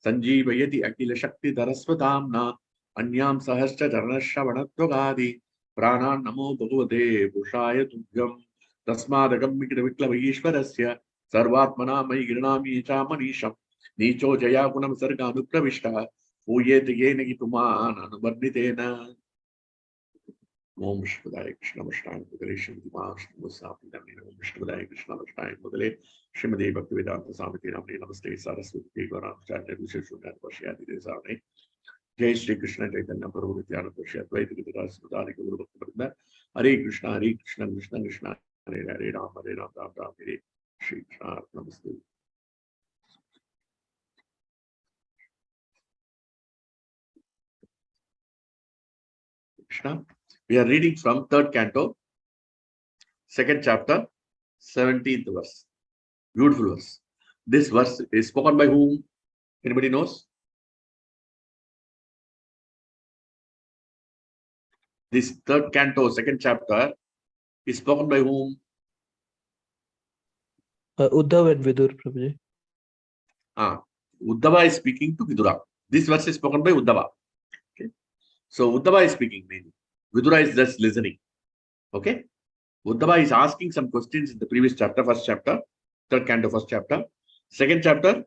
Sanjeevayati Akila Shakti Dharasvatamna Anyam Sahascha Charnasha Vanatvagadi Pranan Namo Bhagavate Purushaya Tubhyam Tasmadagam Mikravitla Ishwarasya Sarvatmana Mai Giranami Chamanisham Nicho Jaya Gunam Sarga Anupravishta Uyet Yenagi Tuman Anubarditena Om Shivadaya Krishna Vashtaya Mudale Shrimati Maharashtra Musafi Namni Om Shivadaya Krishna Vashtaya Mudale Srimade Bhaktivedanta Samiti Namni Namaste Saraswati Gauranga Charya Visheshuddha Vashyati Desarne Jai Shri Krishna Chaitanya Prabhu Nityananda Advaita Gadadhara Sridhara Guru Bhaktivinoda Hare Krishna Krishna Krishna Hare Hare Ram Ram Hare Shri Krishna Namaste. Krishna. We are reading from 3rd canto, 2nd chapter, 17th verse. Beautiful verse. This verse is spoken by whom? Anybody knows? This 3rd canto, 2nd chapter is spoken by whom? Uddhav and Vidur, Prabhuji. Uddhava is speaking to Vidura. This verse is spoken by Uddhava. Okay. So Uddhava is speaking mainly. Vidura is just listening. Okay. Uddhava is asking some questions in the previous chapter, 1st chapter, 3rd canto, 1st chapter. 2nd chapter,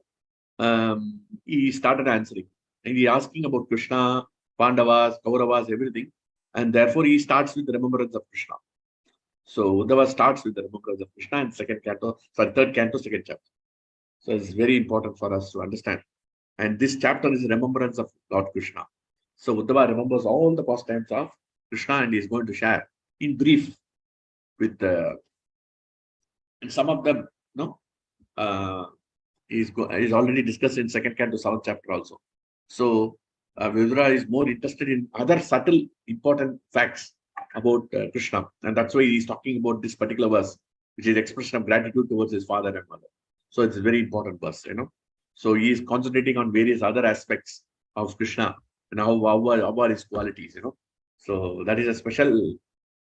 he started answering. And he asking about Krishna, Pandavas, Kauravas, everything. And therefore he starts with the remembrance of Krishna. So Uddhava starts with the remembrance of Krishna in 3rd canto, 2nd chapter. So it's very important for us to understand. And this chapter is a remembrance of Lord Krishna. So Uddhava remembers all the pastimes of Krishna and he is going to share in brief with and some of them, is already discussed in 2nd canto, 7th chapter also. So Vidura is more interested in other subtle, important facts about Krishna. And that's why he's talking about this particular verse, which is expression of gratitude towards his father and mother. So it's a very important verse, So he is concentrating on various other aspects of Krishna and how are his qualities, So that is a special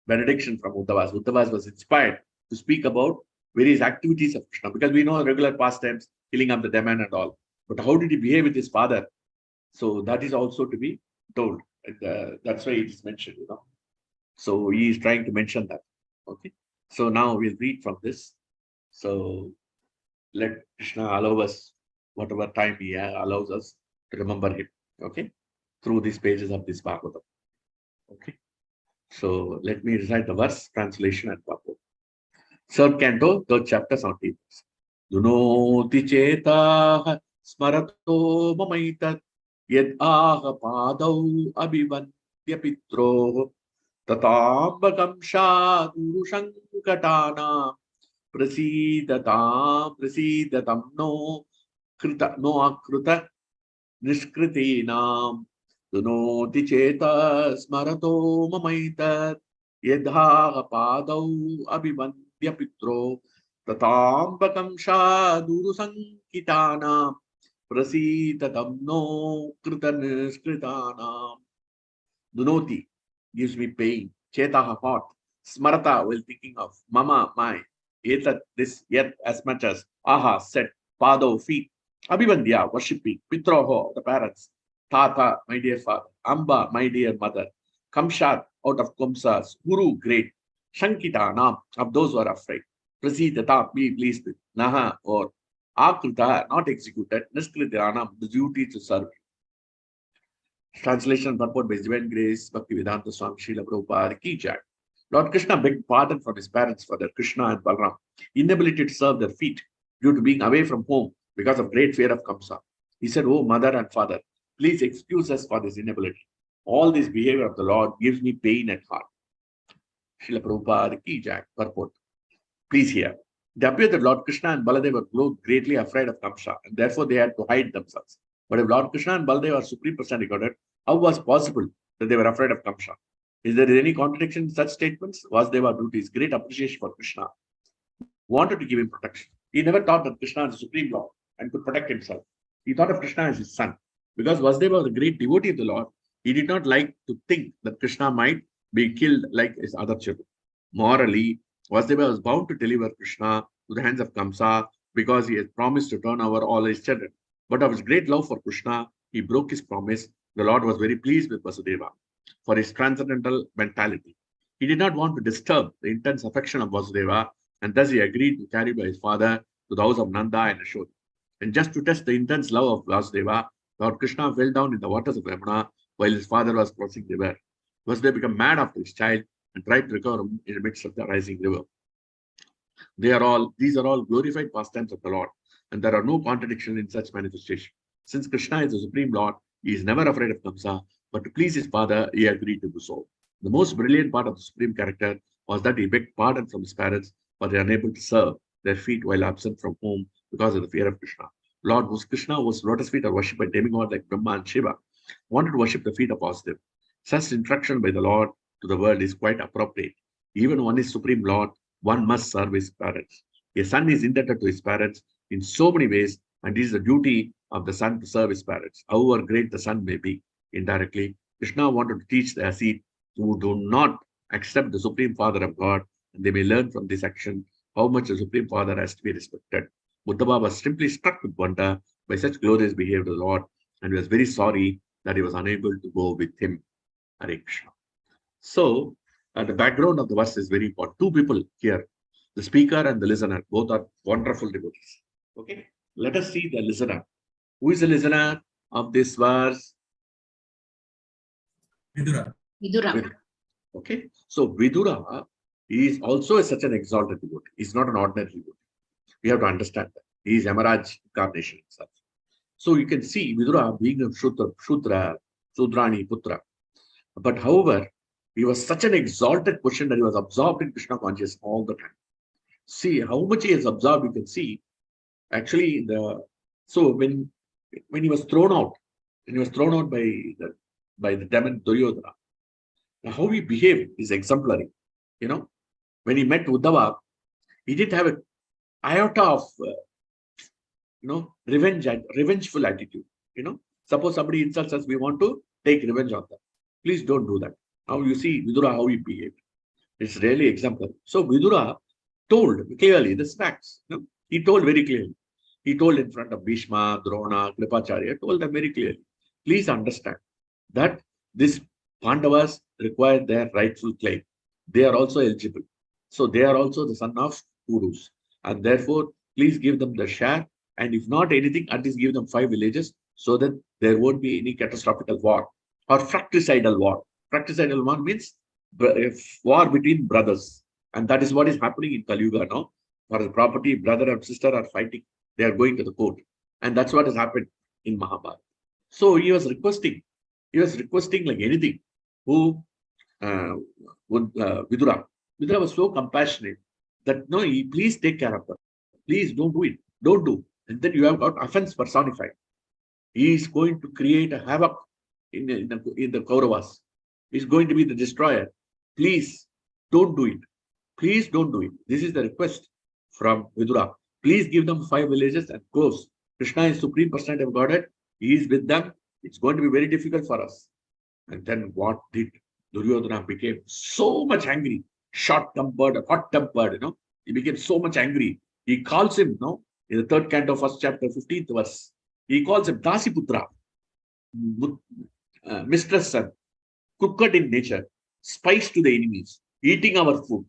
benediction from Uddhavas. Uddhavas was inspired to speak about various activities of Krishna, because we know regular pastimes, killing of the demon and all. But how did he behave with his father? So that is also to be told. And, that's why it is mentioned, So he is trying to mention that. Okay. So now we'll read from this. So let Krishna allow us whatever time he allows us to remember him. Okay. Through these pages of this Bhagavatam. Okay. So let me recite the verse, translation and purport. 3rd canto, 3rd chapter, 17th verse. Dunoti cheta smarato mamaitat yad aha padau abhivandya pitro tatambakam shaduru shankatana prasidatam no akruta nishkritinam dunoti cheta smarato mamaitat yadha padau abhivandya pitro tatambakam shaduru sankitana prasidatam no krita nishkritanam. Dunoti gives me pain. Chetaha hot. Smarata while thinking of. Mama my. Etat this yet as much as. Aha set. Pado feet. Abhivandya worshipping. Pitroho the parents. Tata my dear father. Amba my dear mother. Kamshat out of Kumsas. Guru great. Shankita nam of those who are afraid. Prasidata be pleased with. Naha or Akruta not executed. Niskritanam the duty to serve. Translation and purport by His Divine Grace, Bhaktivedanta Swami Srila Prabhupada Ki Jai. Lord Krishna begged pardon from his parents for their Krishna and Balram inability to serve their feet due to being away from home because of great fear of Kamsa. He said, "Oh, mother and father, please excuse us for this inability. All this behavior of the Lord gives me pain at heart." Srila Prabhupada Ki Jai. Purport. Please hear. It appears that Lord Krishna and Baladeva were both greatly afraid of Kamsa and therefore they had to hide themselves. But if Lord Krishna and Baladeva are Supreme Personality Godhead, how was possible that they were afraid of Kamsa? Is there any contradiction in such statements? Vasudeva due to his great appreciation for Krishna, wanted to give him protection. He never thought that Krishna is the Supreme Lord and could protect himself. He thought of Krishna as his son. Because Vasudeva was a great devotee of the Lord, he did not like to think that Krishna might be killed like his other children. Morally, Vasudeva was bound to deliver Krishna to the hands of Kamsa because he had promised to turn over all his children. But of his great love for Krishna, he broke his promise. The Lord was very pleased with Vasudeva for his transcendental mentality. He did not want to disturb the intense affection of Vasudeva, and thus he agreed to carry by his father to the house of Nanda and Ashoka. And just to test the intense love of Vasudeva, Lord Krishna fell down in the waters of Yamuna while his father was crossing the river. Vasudeva became mad after his child and tried to recover him in the midst of the rising river. These are all glorified pastimes of the Lord, and there are no contradictions in such manifestation. Since Krishna is the Supreme Lord, he is never afraid of Kamsa, but to please his father, he agreed to do so. The most brilliant part of the Supreme character was that he begged pardon from his parents for their unable to serve their feet while absent from home because of the fear of Krishna. Lord Krishna, whose lotus feet are worshipped by demigods like Brahma and Shiva, wanted to worship the feet of Vasudeva. Such instruction by the Lord to the world is quite appropriate. Even one is Supreme Lord, one must serve his parents. A son is indebted to his parents in so many ways, and it is the duty of the son to serve his parents, however great the son may be. Indirectly, Krishna wanted to teach the Asit who do not accept the Supreme Father of God, and they may learn from this action how much the Supreme Father has to be respected. Uddhava was simply struck with wonder by such glorious behavior of the Lord, and was very sorry that he was unable to go with him. Hare Krishna. So, the background of the verse is very important. Two people here, the speaker and the listener, both are wonderful devotees. Okay, let us see the listener. Who is the listener of this verse? Vidura. Vidura. Okay, so Vidura is also such an exalted devotee. He's not an ordinary devotee. We have to understand that. He is Yamaraj incarnation itself. So you can see Vidura being a Sudrani Putra. But however, he was such an exalted person that he was absorbed in Krishna consciousness all the time. See how much he has absorbed, you can see. Actually, when he was thrown out, by the demon Duryodhana, how he behaved is exemplary. When he met Uddhava, he didn't have an iota of revengeful attitude. Suppose somebody insults us, we want to take revenge on them. Please don't do that. Now you see Vidura how he behaved. It's really exemplary. So Vidura told clearly the facts. He told very clearly. He told in front of Bhishma, Drona, Kripacharya, told them very clearly. Please understand that this Pandavas require their rightful claim. They are also eligible. So they are also the son of Kurus. And therefore, please give them the share. And if not anything, at least give them 5 villages so that there won't be any catastrophic war or fratricidal war. Fratricidal war means war between brothers. And that is what is happening in Kali Yuga now. For the property, brother and sister are fighting. They are going to the court. And that's what has happened in Mahabharata. So he was requesting like anything. Vidura was so compassionate that no, please take care of her. Please don't do it. Don't do. And then you have got offense personified. He is going to create a havoc in the Kauravas. He's going to be the destroyer. Please don't do it. Please don't do it. This is the request from Vidura. Please give them 5 villages and close. Krishna is Supreme Personality of Godhead. He is with them. It's going to be very difficult for us. And then what did Duryodhana became so much angry, short-tempered, hot-tempered, He became so much angry. He calls him, in the 3rd canto, 1st chapter, 15th verse. He calls him Dasiputra, mistress son, crooked in nature, spice to the enemies, eating our food,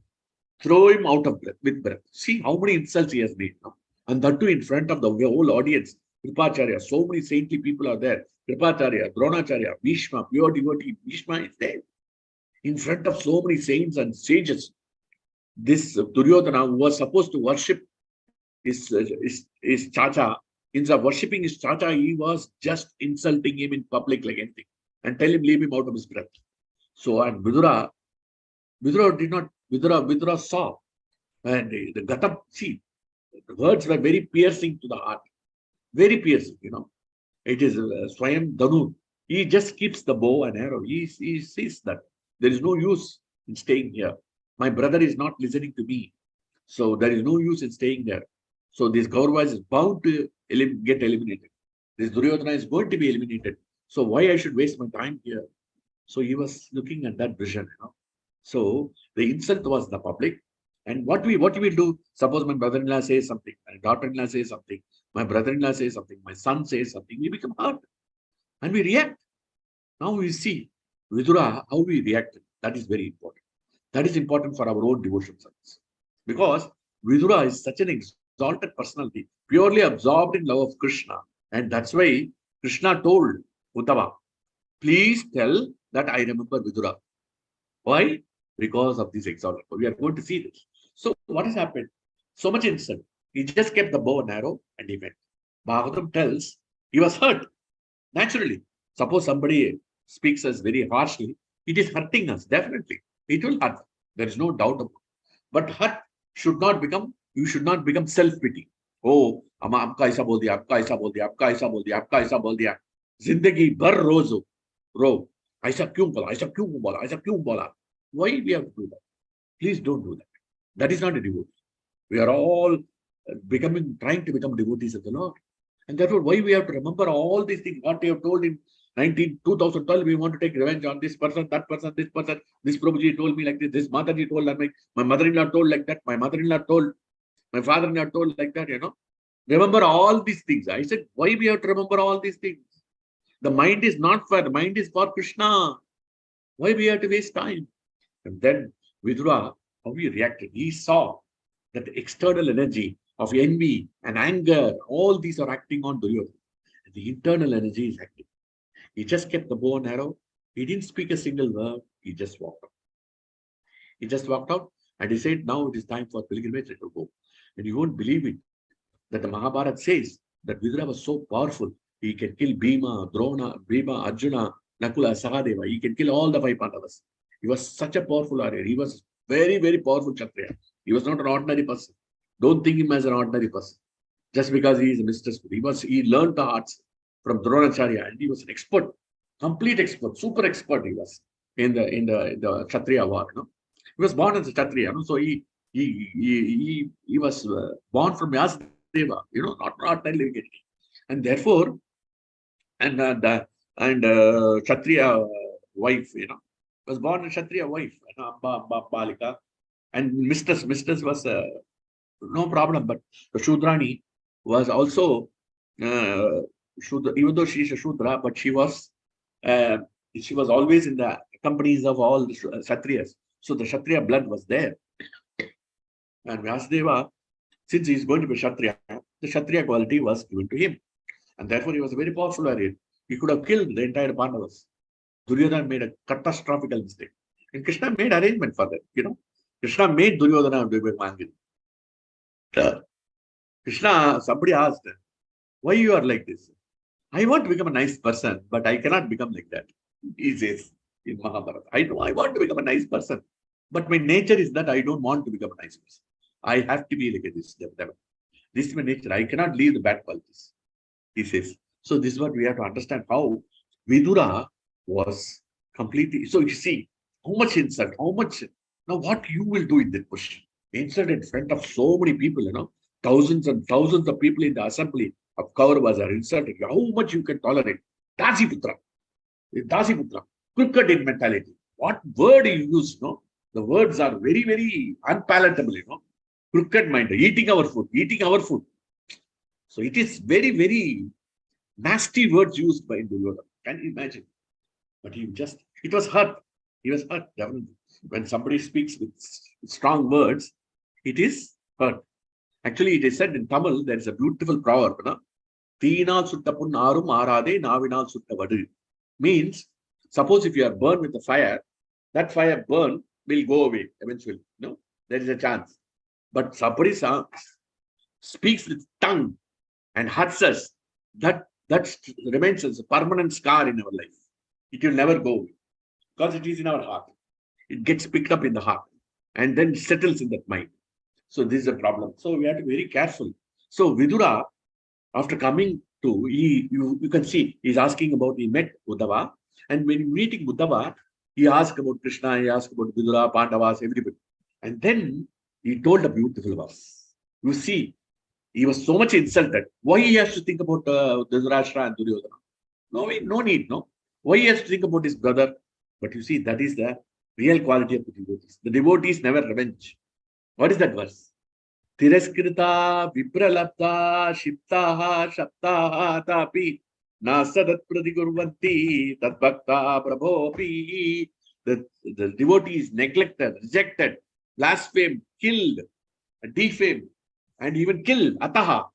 throw him out of breath with breath. See how many insults he has made now. And that too in front of the whole audience. Kripacharya, so many saintly people are there. Kripacharya, Dronacharya, Bhishma, pure devotee, Bhishma is there. In front of so many saints and sages. This Duryodhana, who was supposed to worship his chacha, instead of worshipping his chacha, he was just insulting him in public like anything and tell him leave him out of his breath. So, and Vidura saw, and the Gata, see, the words were very piercing to the heart, very piercing, It is Swayam Dhanu. He just keeps the bow and arrow. He sees that there is no use in staying here. My brother is not listening to me. So there is no use in staying there. So this Kaurava is bound to get eliminated. This Duryodhana is going to be eliminated. So why I should waste my time here? So he was looking at that vision, So the insult was the public. And what we will do, suppose my brother-in-law says something, my daughter-in-law says something. My brother-in-law says something, my son says something, we become hurt and we react. Now we see Vidura, how we reacted. That is very important. That is important for our own devotion service. Because Vidura is such an exalted personality, purely absorbed in love of Krishna. And that's why Krishna told Uddhava, please tell that I remember Vidura. Why? Because of this exalted. We are going to see this. So what has happened? So much insult. He just kept the bow and arrow and he went. Bhagavatam tells he was hurt naturally. Suppose somebody speaks us very harshly, it is hurting us, definitely. It will hurt. There is no doubt about it. But hurt should not become, you should not become self-pity. Oh, आपका ऐसा बोल दिया, आपका ऐसा बोल दिया, आपका ऐसा बोल दिया, आपका ऐसा बोल दिया. जिंदगी भर रो. ऐसा क्यों बोला, ऐसा क्यों बोला, ऐसा क्यों बोला. Why we have to do that? Please don't do that. That is not a devotee. We are all trying to become devotees of the Lord. And therefore, why we have to remember all these things, what you have told in 2012, we want to take revenge on this person, that person, this Prabhuji told me like this Mataji told like my mother-in-law told like that, my mother-in-law told, my father-in-law told like that, Remember all these things. I said, why we have to remember all these things? The mind is not for, the mind is for Krishna. Why we have to waste time? And then Vidura, how he reacted, he saw that the external energy of envy and anger, all these are acting on Duryodhana. The internal energy is acting. He just kept the bow and arrow. He didn't speak a single word. He just walked out. He just walked out and he said, now it is time for pilgrimage to go. And you won't believe it, that the Mahabharata says that Vidura was so powerful. He can kill Bhima, Drona, Bhima, Arjuna, Nakula, Sahadeva. He can kill all the 5 Pandavas. He was such a powerful warrior. He was very, very powerful Kshatriya. He was not an ordinary person. Don't think him as an ordinary person. Just because he is a mistress. He learned the arts from Dronacharya and he was an expert, complete expert, super expert he was in the Kshatriya war. He was born as a Kshatriya, so he was born from Yasadeva, not ordinary living entity. And therefore, Kshatriya wife, was born a Kshatriya wife, Amba Balika, and mistress was no problem, but the Shudrani was also Shudra, even though she is a Shudra, but she was always in the companies of all the Kshatriyas. So the Kshatriya blood was there. And Vyasdeva, since he is going to be Kshatriya, the Kshatriya quality was given to him. And therefore he was a very powerful warrior. He could have killed the entire Pandavas. Duryodhana made a catastrophical mistake. And Krishna made arrangement for that. Krishna made Duryodhana angry. Krishna, somebody asked, why you are like this? I want to become a nice person, but I cannot become like that. He says in Mahabharata, I want to become a nice person, but my nature is that I don't want to become a nice person. I have to be like this. This is my nature. I cannot leave the bad qualities. He says. So this is what we have to understand, how Vidura was completely. So you see, how much insult, how much. Now what you will do in that position? Insult in front of so many people, thousands and thousands of people in the assembly of Kauravas are insulted. How much you can tolerate? Dasiputra, crooked in mentality. What word you use? The words are very, very unpalatable. Crooked mind, eating our food. So it is very, very nasty words used by Duryodhana. Can you imagine? But it was hurt. He was hurt, definitely. When somebody speaks with strong words, it is hurt. Actually, it is said in Tamil, there is a beautiful proverb. Teenal suttapun arum arade navinal suttavadu. Means, suppose if you are burned with a fire, that fire burn will go away eventually. There is a chance. But somebody speaks with tongue and hurts us, that remains as a permanent scar in our life. It will never go away because it is in our heart. It gets picked up in the heart and then settles in that mind. So this is a problem. So we have to be very careful. So Vidura, after coming to, you can see, he's asking about, he met Uddhava. And when meeting Uddhava, he asked about Krishna, he asked about Vidura, Pandavas, everybody. And then he told a beautiful verse. You see, he was so much insulted. Why he has to think about Dhritarashtra and Duryodhana? No need. Why he has to think about his brother? But you see, that is the real quality of the devotees. The devotees never revenge. What is that verse? Tiraskrita vipralabdha shiptaha shaptaha tapi nasadat pradikurvanti tadbhakta prabhopi. The devotee is neglected, rejected, blasphemed, killed, defamed, and even killed. Ataha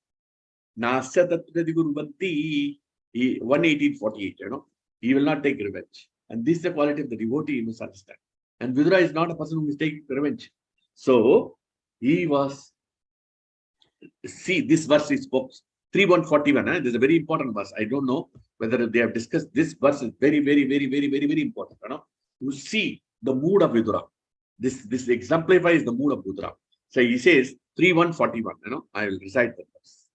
nasadat pradikurvanti. 1848, he will not take revenge. And this is the quality of the devotee, you must understand. And Vidura is not a person who is taking revenge. So he was. See, this verse is 3141. This is a very important verse. I don't know whether they have discussed this verse. Is very, very, very, very, very, very important. You see the mood of Vidura. This exemplifies the mood of Vidura. So he says 3141. I will recite that verse.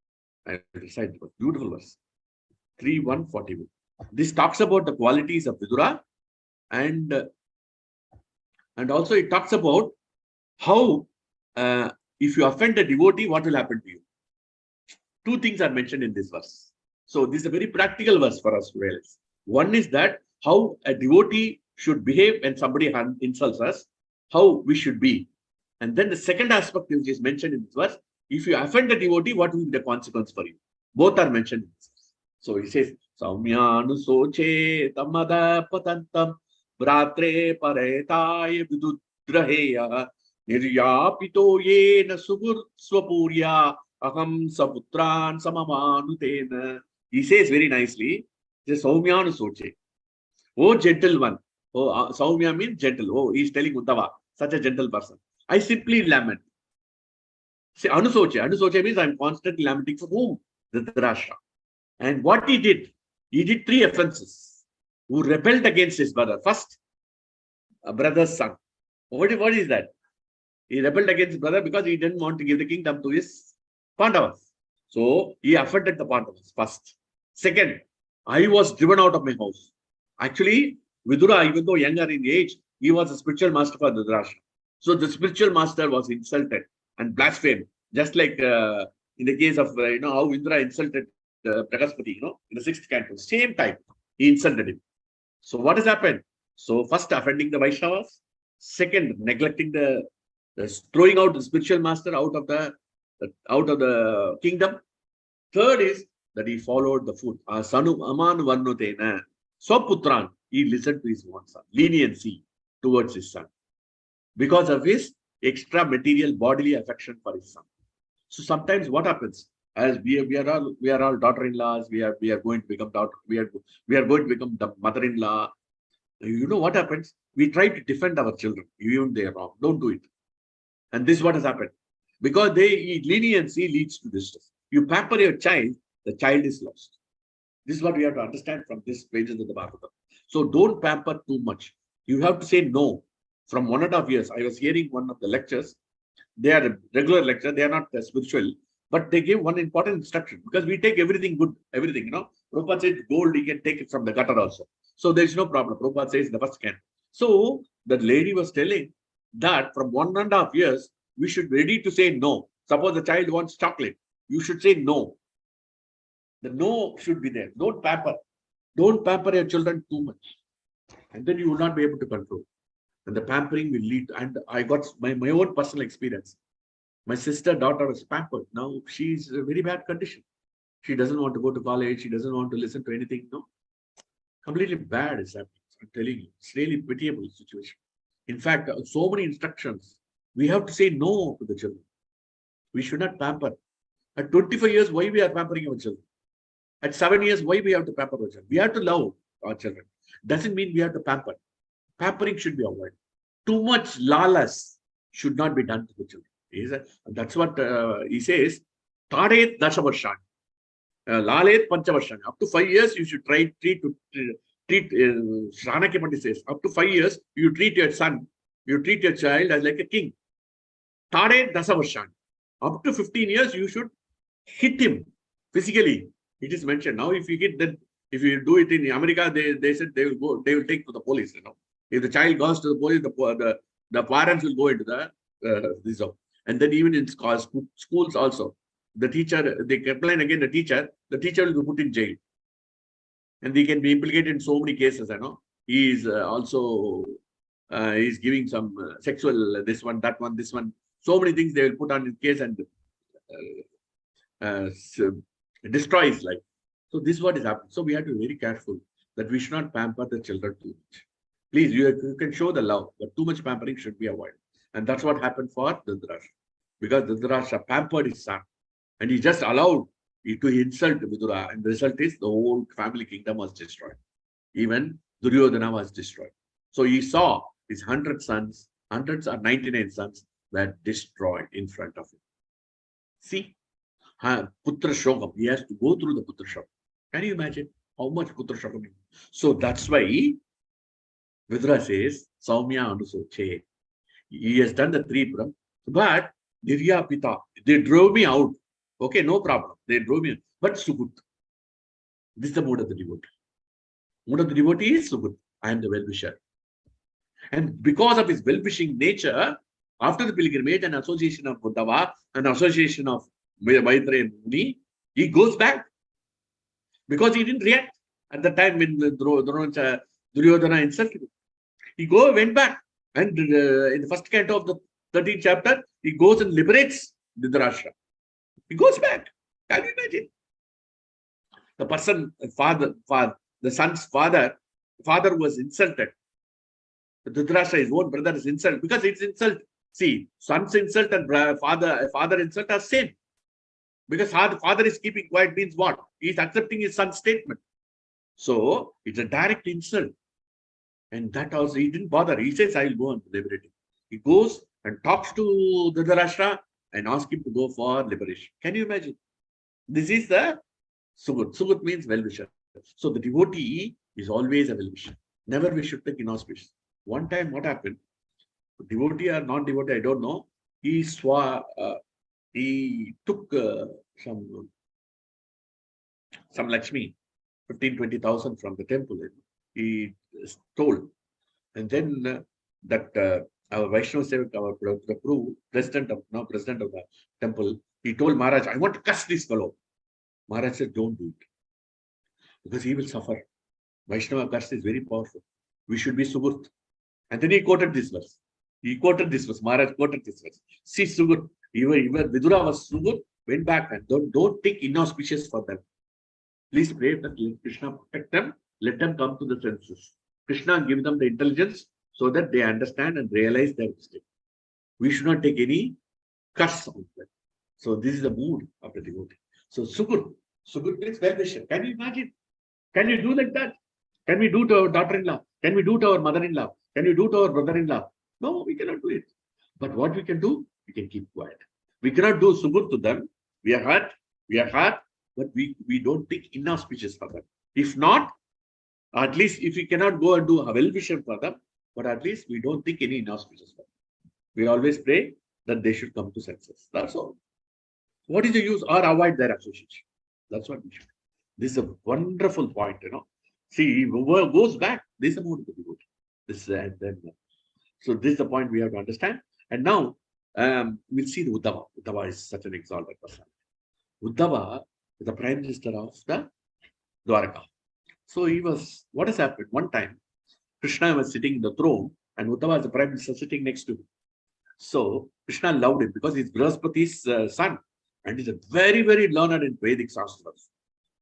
I will recite the verse. Beautiful verse. 3141. This talks about the qualities of Vidura, and also it talks about how if you offend a devotee, what will happen to you? Two things are mentioned in this verse. So this is a very practical verse for us to realize. One is that how a devotee should behave when somebody insults us, how we should be. And then the second aspect which is mentioned in this verse, if you offend a devotee, what will be the consequence for you? Both are mentioned in this verse. So he says, Saumyanu soche tamada patantam bratre paretaya vidudraheya niryapito yena sugur swapurya aham saputran samamanutena. He says very nicely, he says, Saumyanu soche. Oh, gentle one. Oh, Saumya means gentle. Oh, he is telling Uddhava, such a gentle person. I simply lament. Say, Anusoche. Anusoche means I am constantly lamenting for whom? Dhritarashtra. And what he did 3 offenses. Who rebelled against his brother. First, a brother's son. What is that? He rebelled against his brother because he didn't want to give the kingdom to his Pandavas. So he offended the Pandavas first. Second, I was driven out of my house. Actually, Vidura, even though younger in age, he was a spiritual master for Dhritarashtra. So the spiritual master was insulted and blasphemed, just like in the case of how Indra insulted Pragaspati, in the 6th canto. Same time, he insulted him. So what has happened? So first, offending the Vaishnavas. Second, neglecting the throwing out the spiritual master out of the kingdom. Third is that he followed the foot. Sanu aman varnutena swaputran. He listened to his own son. Leniency towards his son because of his extra material bodily affection for his son. So sometimes what happens? As we are all daughter-in-laws, we are going to become daughter, we are going to become the mother-in-law. You know what happens? We try to defend our children, even they are wrong. Don't do it. And this is what has happened. Because leniency leads to this. You pamper your child, the child is lost. This is what we have to understand from this pages of the Bhagavatam. So don't pamper too much. You have to say no. From 1.5 years, I was hearing one of the lectures. They are a regular lecture. They are not spiritual. But they give one important instruction because we take everything good, everything, Prabhupada says gold, you can take it from the gutter also. So there is no problem. Prabhupada says the first can. So the lady was telling that from 1.5 years, we should be ready to say no. Suppose the child wants chocolate, you should say no. The no should be there. Don't pamper. Don't pamper your children too much. And then you will not be able to control. And the pampering will lead. And I got my own personal experience. My daughter was pampered. Now she's in a very bad condition. She doesn't want to go to college. She doesn't want to listen to anything. No, completely bad is happening. I'm telling you, it's really pitiable situation. In fact, so many instructions. We have to say no to the children. We should not pamper. At 25 years, why we are pampering our children? At 7 years, why we have to pamper our children? We have to love our children. Doesn't mean we have to pamper. Pampering should be avoided. Too much lalas should not be done to the children. That's what he says. Tadet dashavarshani. Lalet panchavarshani. Up to 5 years, you should treat Shranaki Pandit says, up to 5 years, you treat your son, you treat your child as like a king. Tadet dasavarshani. Up to 15 years, you should hit him physically. It is mentioned. Now, if you hit, then if you do it in America, they said they will take to the police. If the child goes to the police, the parents will go into this. And then even in schools also, the teacher, they complain again the teacher will be put in jail. And they can be implicated in so many cases. He is also he's giving some sexual, this one, that one, this one. So many things they will put on his case and destroy his life. So this is what is happening. So we have to be very careful that we should not pamper the children too much. Please, you can show the love, but too much pampering should be avoided. And that's what happened for Dhritarashtra. Because Dhritarashtra pampered his son and he just allowed to insult Vidura, and the result is the whole family kingdom was destroyed. Even Duryodhana was destroyed. So he saw his 100 sons, hundreds or 99 sons were destroyed in front of him. See, Putra Shokam, he has to go through the Putra Shokam. Can you imagine how much Putra Shokam is? So that's why Vidura says, Saumya Anusoche. He has done the three pram, but Nirya Pita, they drove me out. Okay, no problem. They drove me out. But Sugut. This is the mood of the devotee. Mood of the devotee is Sugut. I am the well-wisher. And because of his well-wishing nature, after the pilgrimage and association of Uddhava and association of Maitreya and Muni, he goes back. Because he didn't react at the time when Duryodhana insulted him. He went back. And in the first canto of the 13th chapter, he goes and liberates Dhritarashtra. He goes back. Can you imagine? The person, the son's father was insulted. Dhritarashtra, his own brother, is insulted because it's insult. See, son's insult and father insult are same. Because father is keeping quiet means what? He is accepting his son's statement. So it's a direct insult. And that also, he didn't bother. He says, I will go and liberate him. He goes and talks to Dhritarashtra and asks him to go for liberation. Can you imagine? This is the Sugut. Sugut means well-wisher. So the devotee is always a well-wisher. Never we should take inauspicious. One time what happened? Devotee or non-devotee, I don't know. He took some Lakshmi, 15,000-20,000 from the temple. He stole. And then our Vaishnava Sevak, our president of the temple, he told Maharaj, I want to curse this fellow. Maharaj said, don't do it. Because he will suffer. Vaishnava curse is very powerful. We should be Sugut. And then he quoted this verse. Maharaj quoted this verse. See, Sugut. Even Vidura was Sugut, went back and don't take inauspicious for them. Please pray that Krishna protect them. Let them come to the senses. Krishna give them the intelligence so that they understand and realize their mistake. We should not take any curse on them. So this is the mood of the devotee. So Sugut means well-wisher. Can you imagine? Can you do like that? Can we do to our daughter-in-law? Can we do to our mother-in-law? Can we do to our brother-in-law? No, we cannot do it. But what we can do, we can keep quiet. We cannot do Sugut to them. We are hurt, but we don't take inauspicious for them. If not, at least if we cannot go and do a well-wisher for them, but at least we don't think any inauspicious for them. We always pray that they should come to senses. That's all. What is the use? Or avoid their association. That's what we should. This is a wonderful point, See, whoever goes back, this is the mood of the devotee. So this is the point we have to understand. And now we'll see the Uddhava. Uddhava is such an exalted person. Uddhava is the prime minister of the Dwaraka. So what has happened? One time, Krishna was sitting in the throne and Uddhava is the prime minister sitting next to him. So Krishna loved him because he's Brihaspati's son. And he's a very, very learned in Vedic Shastras.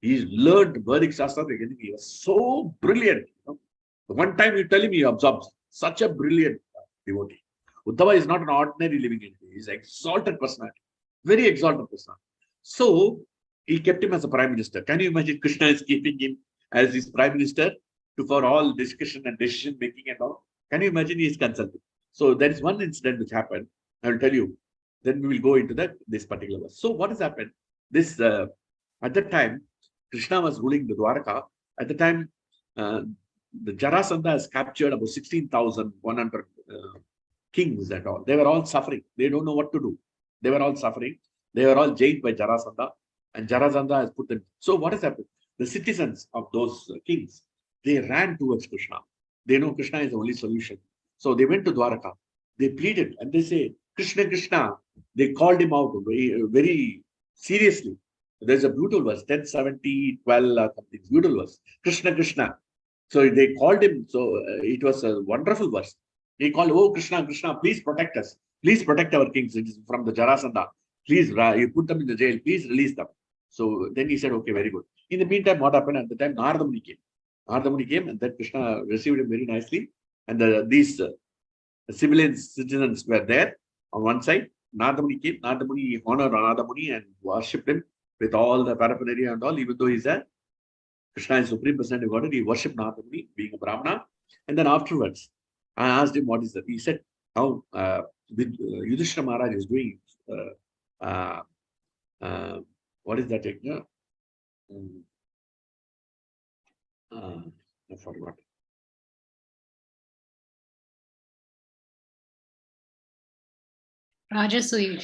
He's learned Vedic Shastras. He was so brilliant. The one time you tell him, he absorbs. Such a brilliant devotee. Uddhava is not an ordinary living entity. He's an exalted personality. Very exalted personality. So he kept him as a prime minister. Can you imagine Krishna is keeping him as his prime minister for all discussion and decision making and all? Can you imagine he is consulting? So there is one incident which happened. I will tell you. Then we will go into this particular verse. So what has happened? At that time, Krishna was ruling the Dwaraka. At the time, the Jarasandha has captured about 16,100 kings and all. They were all suffering. They don't know what to do. They were all suffering. They were all jailed by Jarasandha. And Jarasandha has put them. So what has happened? The citizens of those kings, they ran towards Krishna. They know Krishna is the only solution. So they went to Dwaraka. They pleaded and they say, Krishna, Krishna. They called him out very, very seriously. There's a beautiful verse, 10:70, 12, something. Beautiful verse. Krishna, Krishna. So they called him. So it was a wonderful verse. They called, oh Krishna, Krishna, please protect us. Please protect our kings. It is from the Jarasandha. Please, you put them in the jail. Please release them. So then he said, okay, very good. In the meantime, what happened at the time? Narada Muni came. Narada Muni came, and then Krishna received him very nicely. And these citizens were there on one side. Narada Muni came. Narada Muni honored Narada Muni and worshipped him with all the paraphernalia and all, even though he's a Krishna is Supreme Personality of Godhead. He worshipped Narada Muni, being a Brahmana. And then afterwards, I asked him, what is that? He said, how Yudhishthira Maharaj is doing, what is that? I forgot. Rajasuya.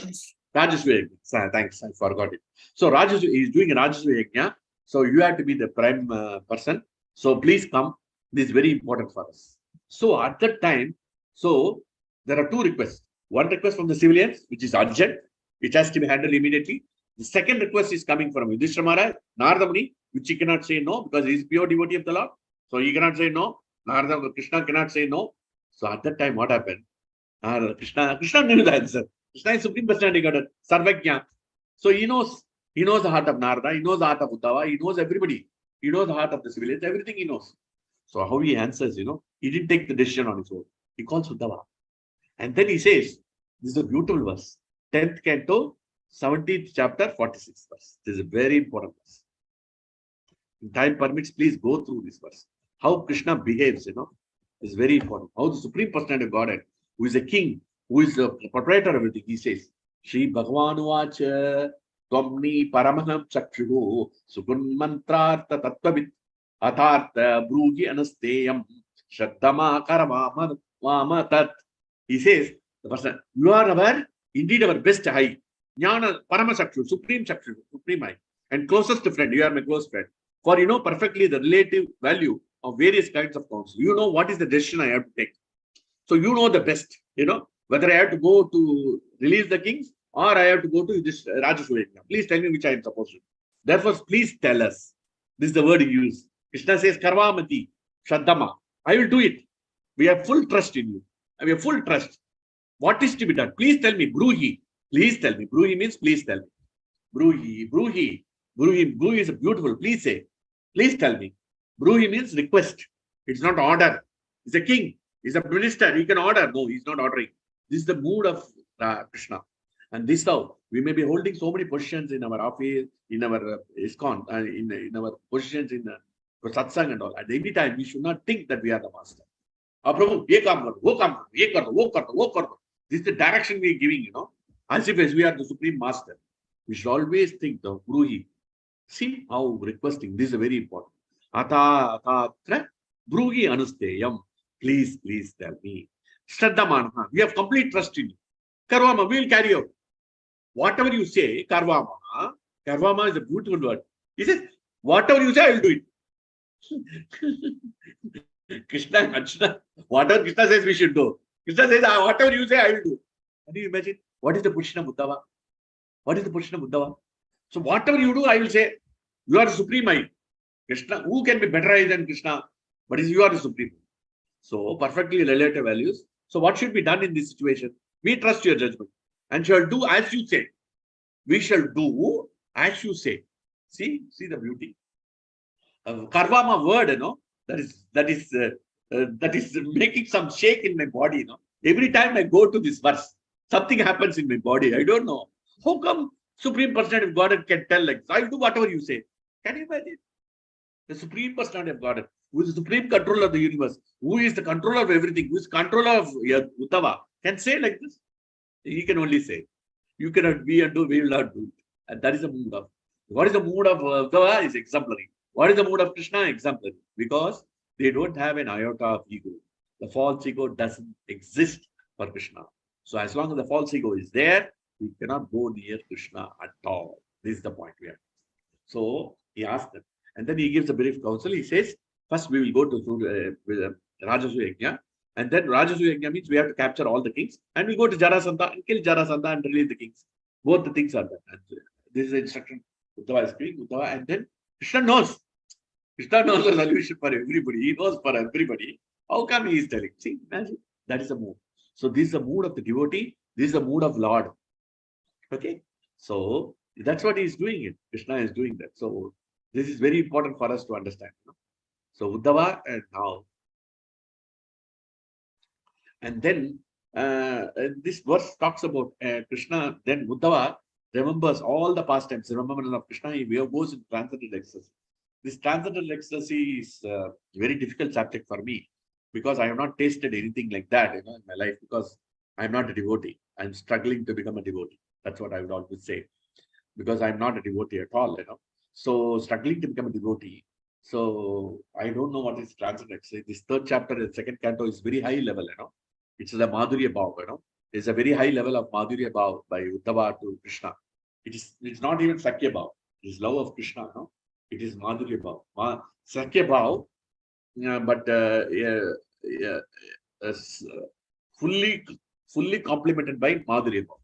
Rajasvya Yajna. Thanks, I forgot it. So Rajasvya is doing Rajasvya Yajna. So you have to be the prime person. So please come. This is very important for us. So at that time, so there are two requests. One request from the civilians, which is urgent, which has to be handled immediately. The second request is coming from Yudhishthira Maharaj, Narada Muni, which he cannot say no because he is pure devotee of the Lord. So he cannot say no. Narada Krishna cannot say no. So at that time, what happened? Krishna knew the answer. Krishna is Supreme Personality Godhead, Sarvajna. So he knows the heart of Narada, he knows the heart of Uddhava, he knows everybody. He knows the heart of the civilians, everything he knows. So how he answers, he didn't take the decision on his own. He calls Uddhava. And then he says, this is a beautiful verse. 10th canto, 17th chapter, 46th verse. This is a very important verse. If time permits, please go through this verse. How Krishna behaves, is very important. How the Supreme Personality of Godhead, who is a king, who is the proprietor of everything, he says, Shri Bhagavan Vacha, Twamni Paramaham Chakshuhu, Sukun Mantrartha Tattvavit, Athartha Brugi Anasteyam, Shraddama Karamama Tat. He says, the person, you are indeed our best eye. Jnana Paramasakshu, Supreme Chakshu, Supreme eye. And closest friend, you are my close friend. For you know perfectly the relative value of various kinds of counsel. You know what is the decision I have to take. So you know the best, whether I have to go to release the kings or I have to go to this Rajasvya Yajna. Please tell me which I am supposed to do. Therefore, please tell us. This is the word he used. Krishna says, Karvamati, Shraddama. I will do it. We have full trust in you. We have full trust. What is to be done? Please tell me. Bruhi. Please tell me. Bruhi means please tell me. Bruhi. Bruhi. Bruhi. Bruhi is beautiful. Please say. Please tell me. Bruhi means request. It's not order. He's a king. He's a minister. He can order. No, he's not ordering. This is the mood of Krishna. And this how we may be holding so many positions in our office, in our ISKCON, in our positions in satsang and all. At any time, we should not think that we are the master. Prabhu, ye kaam karo, wo kaam karo, ye karo, wo karo, wo karo. This is the direction we are giving, as if we are the supreme master. We should always think the Bruhi. See how requesting. This is very important. Atatra Bruhi Anusteyam. Please tell me. Shraddhamana. We have complete trust in you. Karvama, we will carry out. Whatever you say, Karvama. Karvama is a beautiful word. He says, whatever you say, I will do it. Krishna, whatever Krishna says we should do. Krishna says, whatever you say, I will do. Can you imagine? What is the position of Uddhava? What is the position of Uddhava? So whatever you do, I will say, you are the supreme eye. Krishna, who can be better eye than Krishna? But you are the supreme. So perfectly relative values. So what should be done in this situation? We trust your judgment and shall do as you say. We shall do as you say. See the beauty. Karvama word, that is making some shake in my body. Every time I go to this verse, something happens in my body. I don't know. How come Supreme Personality of Godhead can tell like, I'll do whatever you say. Can you imagine? The Supreme Personality of Godhead, who is the supreme controller of the universe, who is the controller of everything, who is controller of Uddhava, can say like this. He can only say. You cannot be and do, we will not do it. And that is the mood of. What is the mood of Uddhava is exemplary. What is the mood of Krishna? Exemplary. Because they don't have an iota of ego. The false ego doesn't exist for Krishna. So as long as the false ego is there, we cannot go near Krishna at all. This is the point we have. So he asked them. And then he gives a brief counsel. He says, first we will go to Rajasvya Yajna. And then Rajasvya Yajna means we have to capture all the kings. And we go to Jarasandha and kill Jarasandha and release the kings. Both the things are there. And this is the instruction Uddhava is giving. And then Krishna knows. Krishna knows the solution for everybody. He knows for everybody. How come he is telling? See, imagine. That is the mood. So this is the mood of the devotee. This is the mood of Lord. Okay. So that's what he's doing it. Krishna is doing that. So this is very important for us to understand. So Uddhava and now, and then this verse talks about Krishna. Then Uddhava remembers all the past times. Remembrance of Krishna, he goes in transcendental ecstasy. This transcendental ecstasy is a very difficult subject for me because I have not tasted anything like that, in my life, because I'm not a devotee. I'm struggling to become a devotee. That's what I would always say, because I'm not a devotee at all. So struggling to become a devotee. So I don't know what is transcendental ecstasy. This third chapter, the second canto, is very high level. It's the Madhurya Bhav. It's a very high level of Madhurya Bhav by Uddhava to Krishna. It's not even Sakya Bhav. It is love of Krishna. It is Madhurya Bhav. Sakya Bhav, but fully complemented by Madhurya Bhav.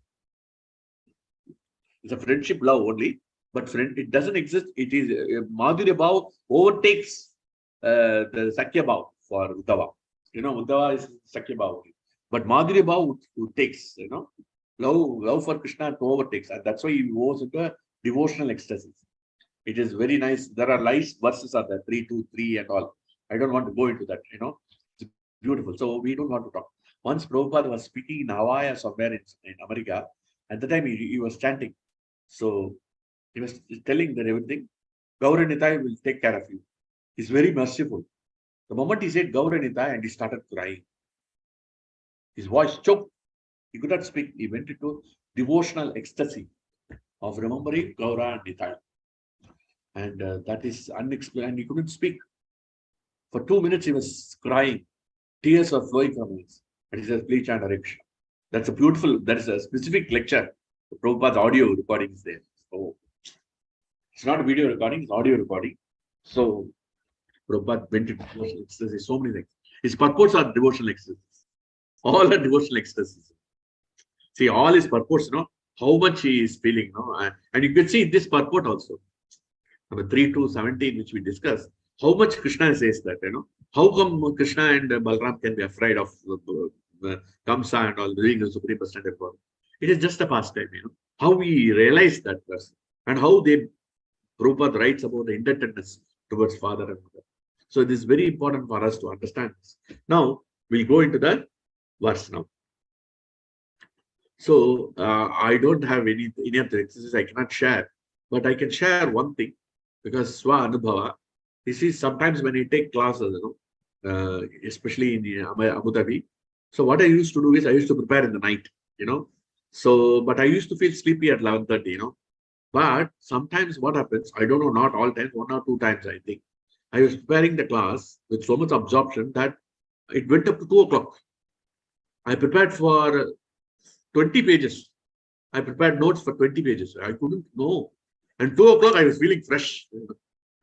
It's a friendship love only, but it doesn't exist. It is Madhurya Bhav overtakes the Sakya Bhav for Uddhava. Uddhava is Sakya Bhav, but Madhurya Bhav takes, love for Krishna overtakes, and that's why he goes into a devotional ecstasy. It is very nice. There are nice verses are there, 3, 2, 3, and all. I don't want to go into that. It's beautiful. So we don't want to talk. Once Prabhupada was speaking in Hawaii or somewhere in America, at the time he was chanting. So he was telling that everything, Gaura Nitai will take care of you. He's very merciful. The moment he said Gaura Nitai, and he started crying. His voice choked. He could not speak. He went into devotional ecstasy of remembering Gaura Nitai. And that is unexplained. And he couldn't speak. For 2 minutes, he was crying. Tears were flowing from his. And he says, please chant Hare Krishna. That's a beautiful, that is a specific lecture. Prabhupada's audio recording is there. So it's not a video recording, it's audio recording. So Prabhupada went into devotional ecstasy, so many things. His purports are devotional ecstasy. All are devotional ecstasy. See, all his purports, how much he is feeling, and you can see this purport also. Number 3 to 17, which we discussed, how much Krishna says that, how come Krishna and Balram can be afraid of Kamsa and all doing the Supreme Personality of God? It is just a pastime, how we realize that person and how Prabhupada writes about the indebtedness towards father and mother. So it is very important for us to understand this. Now, we'll go into the verse now. So I don't have any of the exercises I cannot share, but I can share one thing, because Swa Anubhava, this is sometimes when I take classes, especially in Abu Dhabi. So what I used to do is I used to prepare in the night, So, but I used to feel sleepy at 11:30, But sometimes what happens, I don't know, not all times, 1 or 2 times, I think. I was preparing the class with so much absorption that it went up to 2 o'clock. I prepared for 20 pages. I prepared notes for 20 pages. I couldn't know. And 2 o'clock, I was feeling fresh.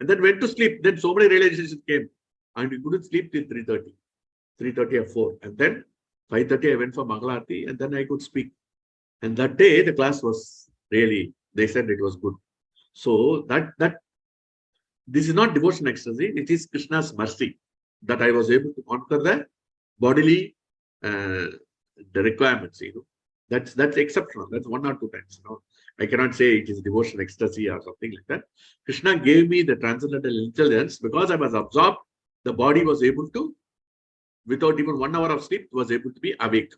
And then went to sleep. Then so many realizations came. And we couldn't sleep till 3:30. 3:30 or 4. And then 5:30, I went for Mangalarti, and then I could speak. And that day, the class was really, they said it was good. So this is not devotion ecstasy. It is Krishna's mercy that I was able to conquer the bodily the requirements. That's exceptional. That's 1 or 2 times. I cannot say it is devotion ecstasy or something like that. Krishna gave me the transcendental intelligence because I was absorbed. The body was able to, without even 1 hour of sleep, was able to be awake.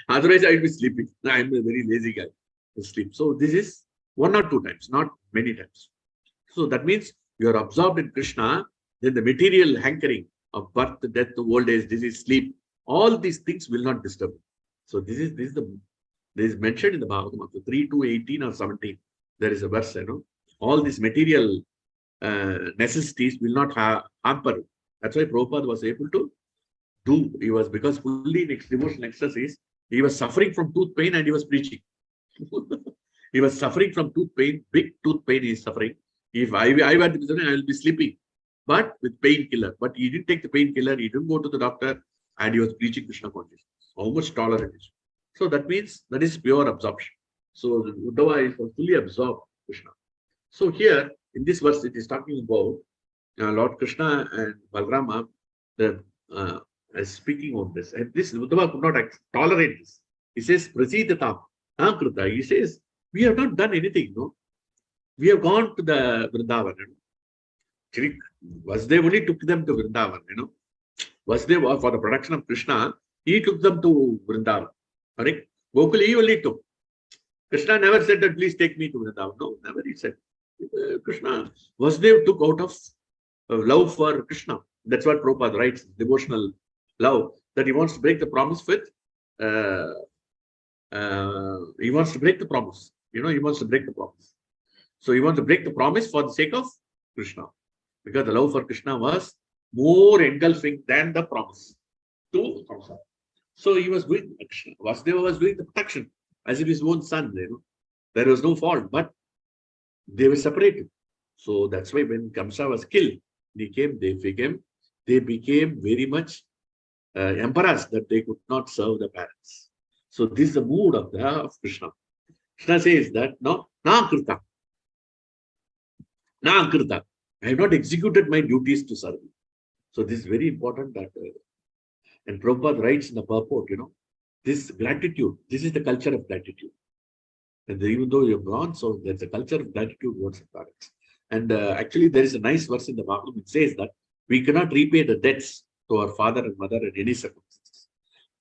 Otherwise, I would be sleeping. I'm a very lazy guy to sleep. So this is 1 or 2 times, not many times. So that means you are absorbed in Krishna, then the material hankering of birth, death, old age, disease, sleep, all these things will not disturb you. So this is mentioned in the Bhagavatam, 3 to 18 or 17. There is a verse, all these material necessities will not hamper you. That's why Prabhupada was able to do. He was, because fully in devotional exercise, he was suffering from tooth pain and he was preaching. He was suffering from tooth pain, big tooth pain he is suffering. If I were to be suffering, I will be sleeping, but with painkiller. But he didn't take the painkiller, he didn't go to the doctor, and he was preaching Krishna consciousness. How much tolerant is. So that means that is pure absorption. So Uddhava is fully absorbed Krishna. So here in this verse, it is talking about Lord Krishna and Balrama speaking on this. And this Uddhava could not tolerate this. He says, Prasidatam. He says, We have not done anything, no. We have gone to the Vrindavan. Actually, Vasudeva only took them to Vrindavan, Vasudeva, for the production of Krishna, he took them to Vrindavan. Correct? Gokul, he only took. Krishna never said that, please take me to Vrindavan. No, never he said. Krishna, Vasudeva took out of love for Krishna. That's what Prabhupada writes, devotional love, that he wants to break the promise with, he wants to break the promise. He wants to break the promise. So he wants to break the promise for the sake of Krishna. Because the love for Krishna was more engulfing than the promise to Kamsa. So he was doing action. Vasudeva was doing the protection as if his own son, There was no fault, but they were separated. So that's why when Kamsa was killed, they became very much embarrassed that they could not serve the parents. So this is the mood of Krishna. Krishna says that, no, na krita. Na krita. I have not executed my duties to serve you. So this is very important that, and Prabhupada writes in the purport, this gratitude, this is the culture of gratitude. And even though you've gone, so there's a culture of gratitude towards the parents. And actually, there is a nice verse in the Bhagavatam. It says that we cannot repay the debts to our father and mother in any circumstances.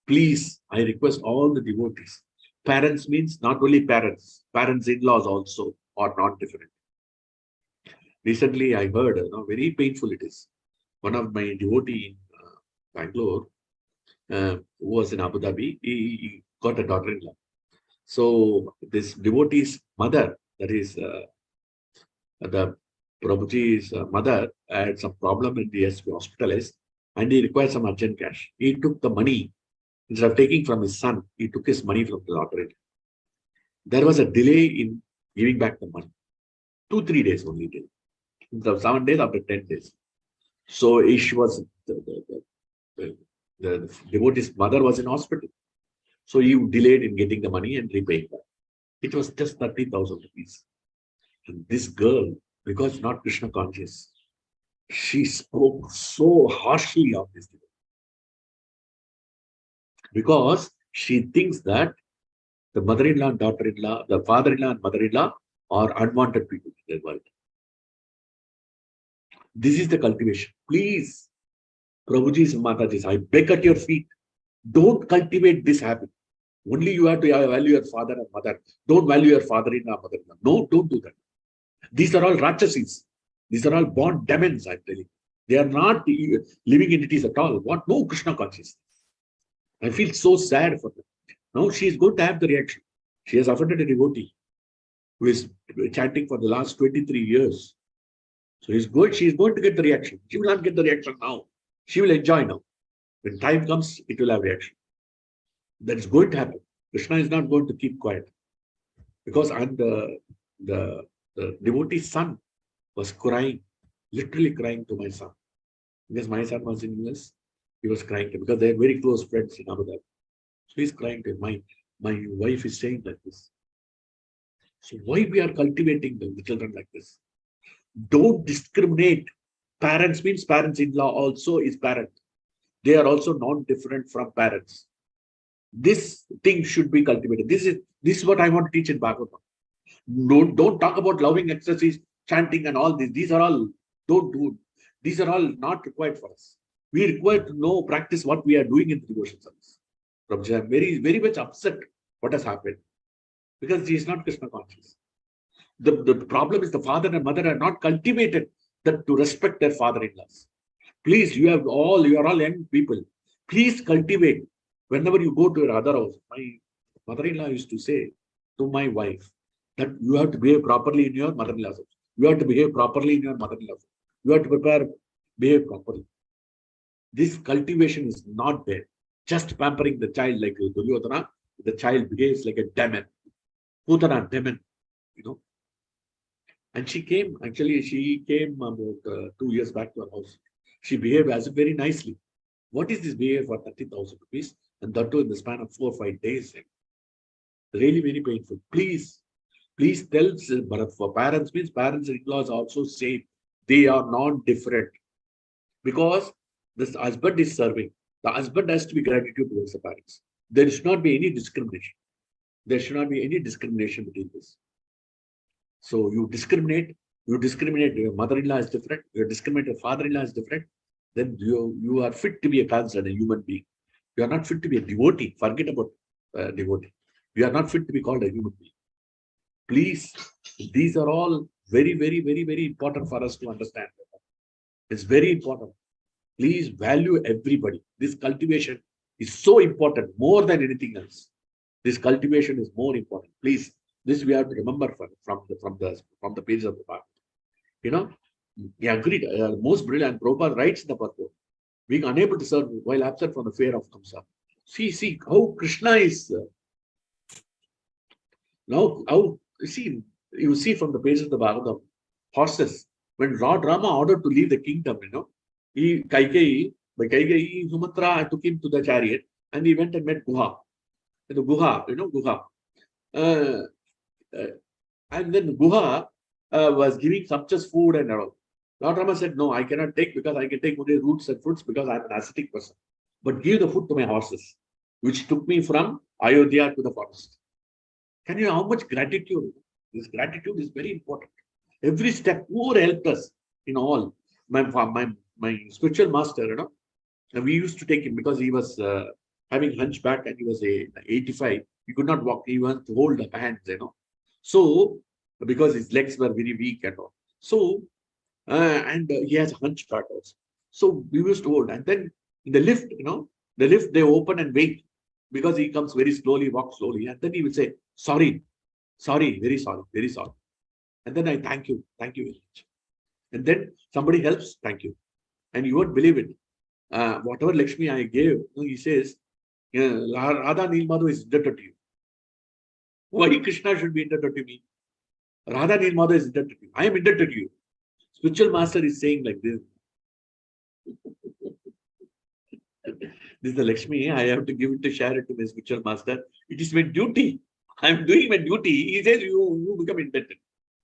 Please, I request all the devotees. Parents means not only parents, parents-in-laws also are not different. Recently, I heard, very painful it is. One of my devotee in Bangalore, who was in Abu Dhabi, he got a daughter-in-law. So this devotee's mother, that is the Prabhuji's mother, had some problem and he has to be hospitalized and he required some urgent cash. He took the money, instead of taking from his son, he took his money from the daughter-in-law. There was a delay in giving back the money. 2-3 days only delay. 7 days after 10 days. So she was, the devotee's mother was in hospital. So he delayed in getting the money and repaying back. It was just 30,000 rupees. And this girl, because not Krishna conscious, she spoke so harshly of this devotee. Because she thinks that the mother-in-law and daughter-in-law, the father-in-law and mother-in-law are unwanted people in the world. This is the cultivation. Please, Prabhuji's and Mataji's, I beg at your feet, don't cultivate this habit. Only you have to value your father and mother. Don't value your father-in-law, mother-in-law. No, don't do that. These are all Rakshasis. These are all born demons, I'm telling you. They are not living entities at all. What? No Krishna consciousness. I feel so sad for them. Now she is going to have the reaction. She has offended a devotee who is chanting for the last 23 years. So she is going to get the reaction. She will not get the reaction now. She will enjoy now. When time comes, it will have reaction. That is going to happen. Krishna is not going to keep quiet. Because the devotee's son was crying, literally crying to my son. Because my son was in US, he was crying to him because they are very close friends in Abu Dhabi. So he's crying to him. My wife is saying like this. So why we are cultivating the children like this? Don't discriminate. Parents means parents-in-law also is parent. They are also non-different from parents. This thing should be cultivated. This is what I want to teach in Bhagavatam. Don't talk about loving ecstasies, chanting and all this. These are all, don't do. These are all not required for us. We require to know, practice what we are doing in the devotion service. Prabhuji, I'm very, very much upset what has happened. Because he is not Krishna conscious. The problem is the father and mother are not cultivated that to respect their father-in-laws. Please, you are all young people. Please cultivate. Whenever you go to your other house, my mother-in-law used to say to my wife that you have to behave properly in your mother-in-law's house. You have to behave properly in your mother-in-law's house. You have to behave properly. This cultivation is not there. Just pampering the child like Duryodhana, the child behaves like a demon. Putana, demon, And she came about 2 years back to our house. She behaved as very nicely. What is this behavior for 30,000 rupees? And that too in the span of 4 or 5 days. Really very painful. Please tell, but for parents means parents-in-laws also same. They are non-different. Because this husband is serving. The husband has to be gratitude towards the parents. There should not be any discrimination. There should not be any discrimination between this. So you discriminate, your mother-in-law is different, you discriminate your father-in-law is different, then you are fit to be a concerned, a human being. You are not fit to be a devotee. Forget about devotee. You are not fit to be called a human being. Please, these are all very, very, very, very important for us to understand. It's very important. Please value everybody. This cultivation is so important, more than anything else. This cultivation is more important. Please, this we have to remember from the pages of the Bible. You know, he agreed. Most brilliant. Prabhupada writes in the purport, being unable to serve while absent from the fear of Kamsa. See how Krishna is now. How you see from the pages of the Bhagavatam, horses. When Lord Rama ordered to leave the kingdom, by Kaikeyi, Sumatra took him to the chariot and he went and met Guha. The Guha, Guha. And then Guha was giving sumptuous food and all. Lord Rama said, no, I cannot take because I can take only roots and fruits because I'm an ascetic person. But give the food to my horses, which took me from Ayodhya to the forest. Can you know how much gratitude? This gratitude is very important. Every step, who helped us in all. My spiritual master, we used to take him because he was having hunchback and he was 85. He could not walk. He wanted to hold the hands, So, because his legs were very weak and all. So, and he has a hunchback also. So, we used to hold. And then in the lift, the lift, they open and wait because he comes very slowly, walks slowly. And then he will say, sorry, very sorry, very sorry. And then I thank you very much. And then somebody helps, thank you. And you won't believe it. Whatever Lakshmi I gave, he says, Radha Nilmadhu is indebted to you. Why Krishna should be indebted to me? Radha Nilmadhu is indebted to you. I am indebted to you. Spiritual master is saying like this. This is the Lakshmi. I have to give it to share it to my spiritual master. It is my duty. I am doing my duty. He says you become indebted.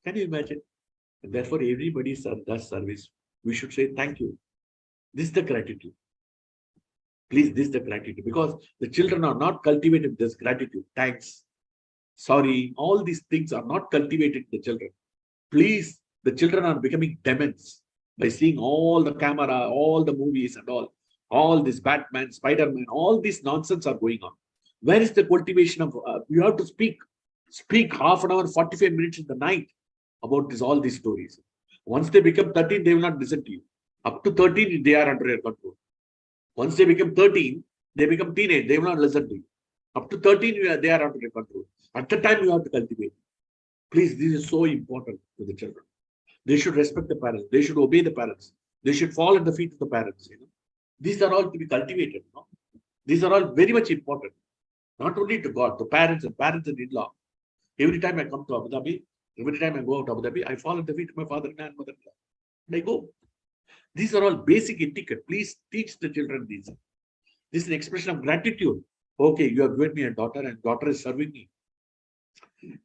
Can you imagine? And therefore, everybody does service. We should say thank you. This is the gratitude. Please, this is the gratitude. Because the children are not cultivated this gratitude. Thanks. Sorry. All these things are not cultivated in the children. Please, the children are becoming demons by seeing all the camera, all the movies and all this Batman, Spider-Man, all this nonsense are going on. Where is the cultivation of, you have to speak half an hour, 45 minutes in the night about all these stories. Once they become 13, they will not listen to you. Up to 13, they are under your control. Once they become 13, they become teenage, they will not listen to you. Up to 13, they are under your control. At the time, you have to cultivate. Please, this is so important to the children. They should respect the parents. They should obey the parents. They should fall at the feet of the parents. These are all to be cultivated. These are all very much important. Not only to God, to parents and in-law. Every time I come to Abu Dhabi, every time I go out to Abu Dhabi, I fall at the feet of my father-in-law and mother-in-law. And I go. These are all basic etiquette. Please teach the children these. This is an expression of gratitude. Okay, you have given me a daughter and daughter is serving me.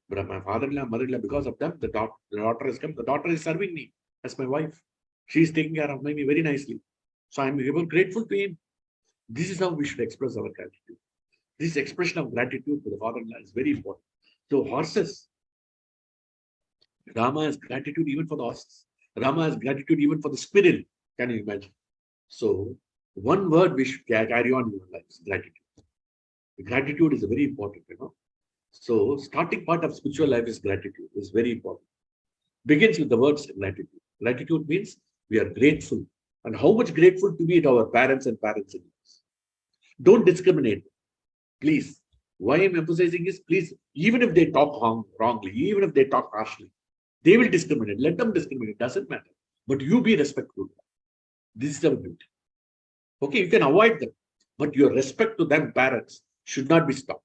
But my father-in-law, mother-in-law, because of them, the daughter has come. The daughter is serving me as my wife. She is taking care of me very nicely. So I am ever grateful to him. This is how we should express our gratitude. This expression of gratitude to the father-in-law is very important. So horses, Rama has gratitude even for the horses. Rama has gratitude even for the squirrel. Can you imagine? So one word we should carry on in our lives, gratitude. The gratitude is very important, So starting part of spiritual life is gratitude. Is very important. Begins with the words gratitude. Gratitude means we are grateful. And how much grateful to be to our parents and parents-in-laws. Don't discriminate. Please. Why I'm emphasizing is, please, even if they talk wrongly, even if they talk harshly, they will discriminate. Let them discriminate. It doesn't matter. But you be respectful. This is our duty. Okay, you can avoid them. But your respect to them, parents, should not be stopped.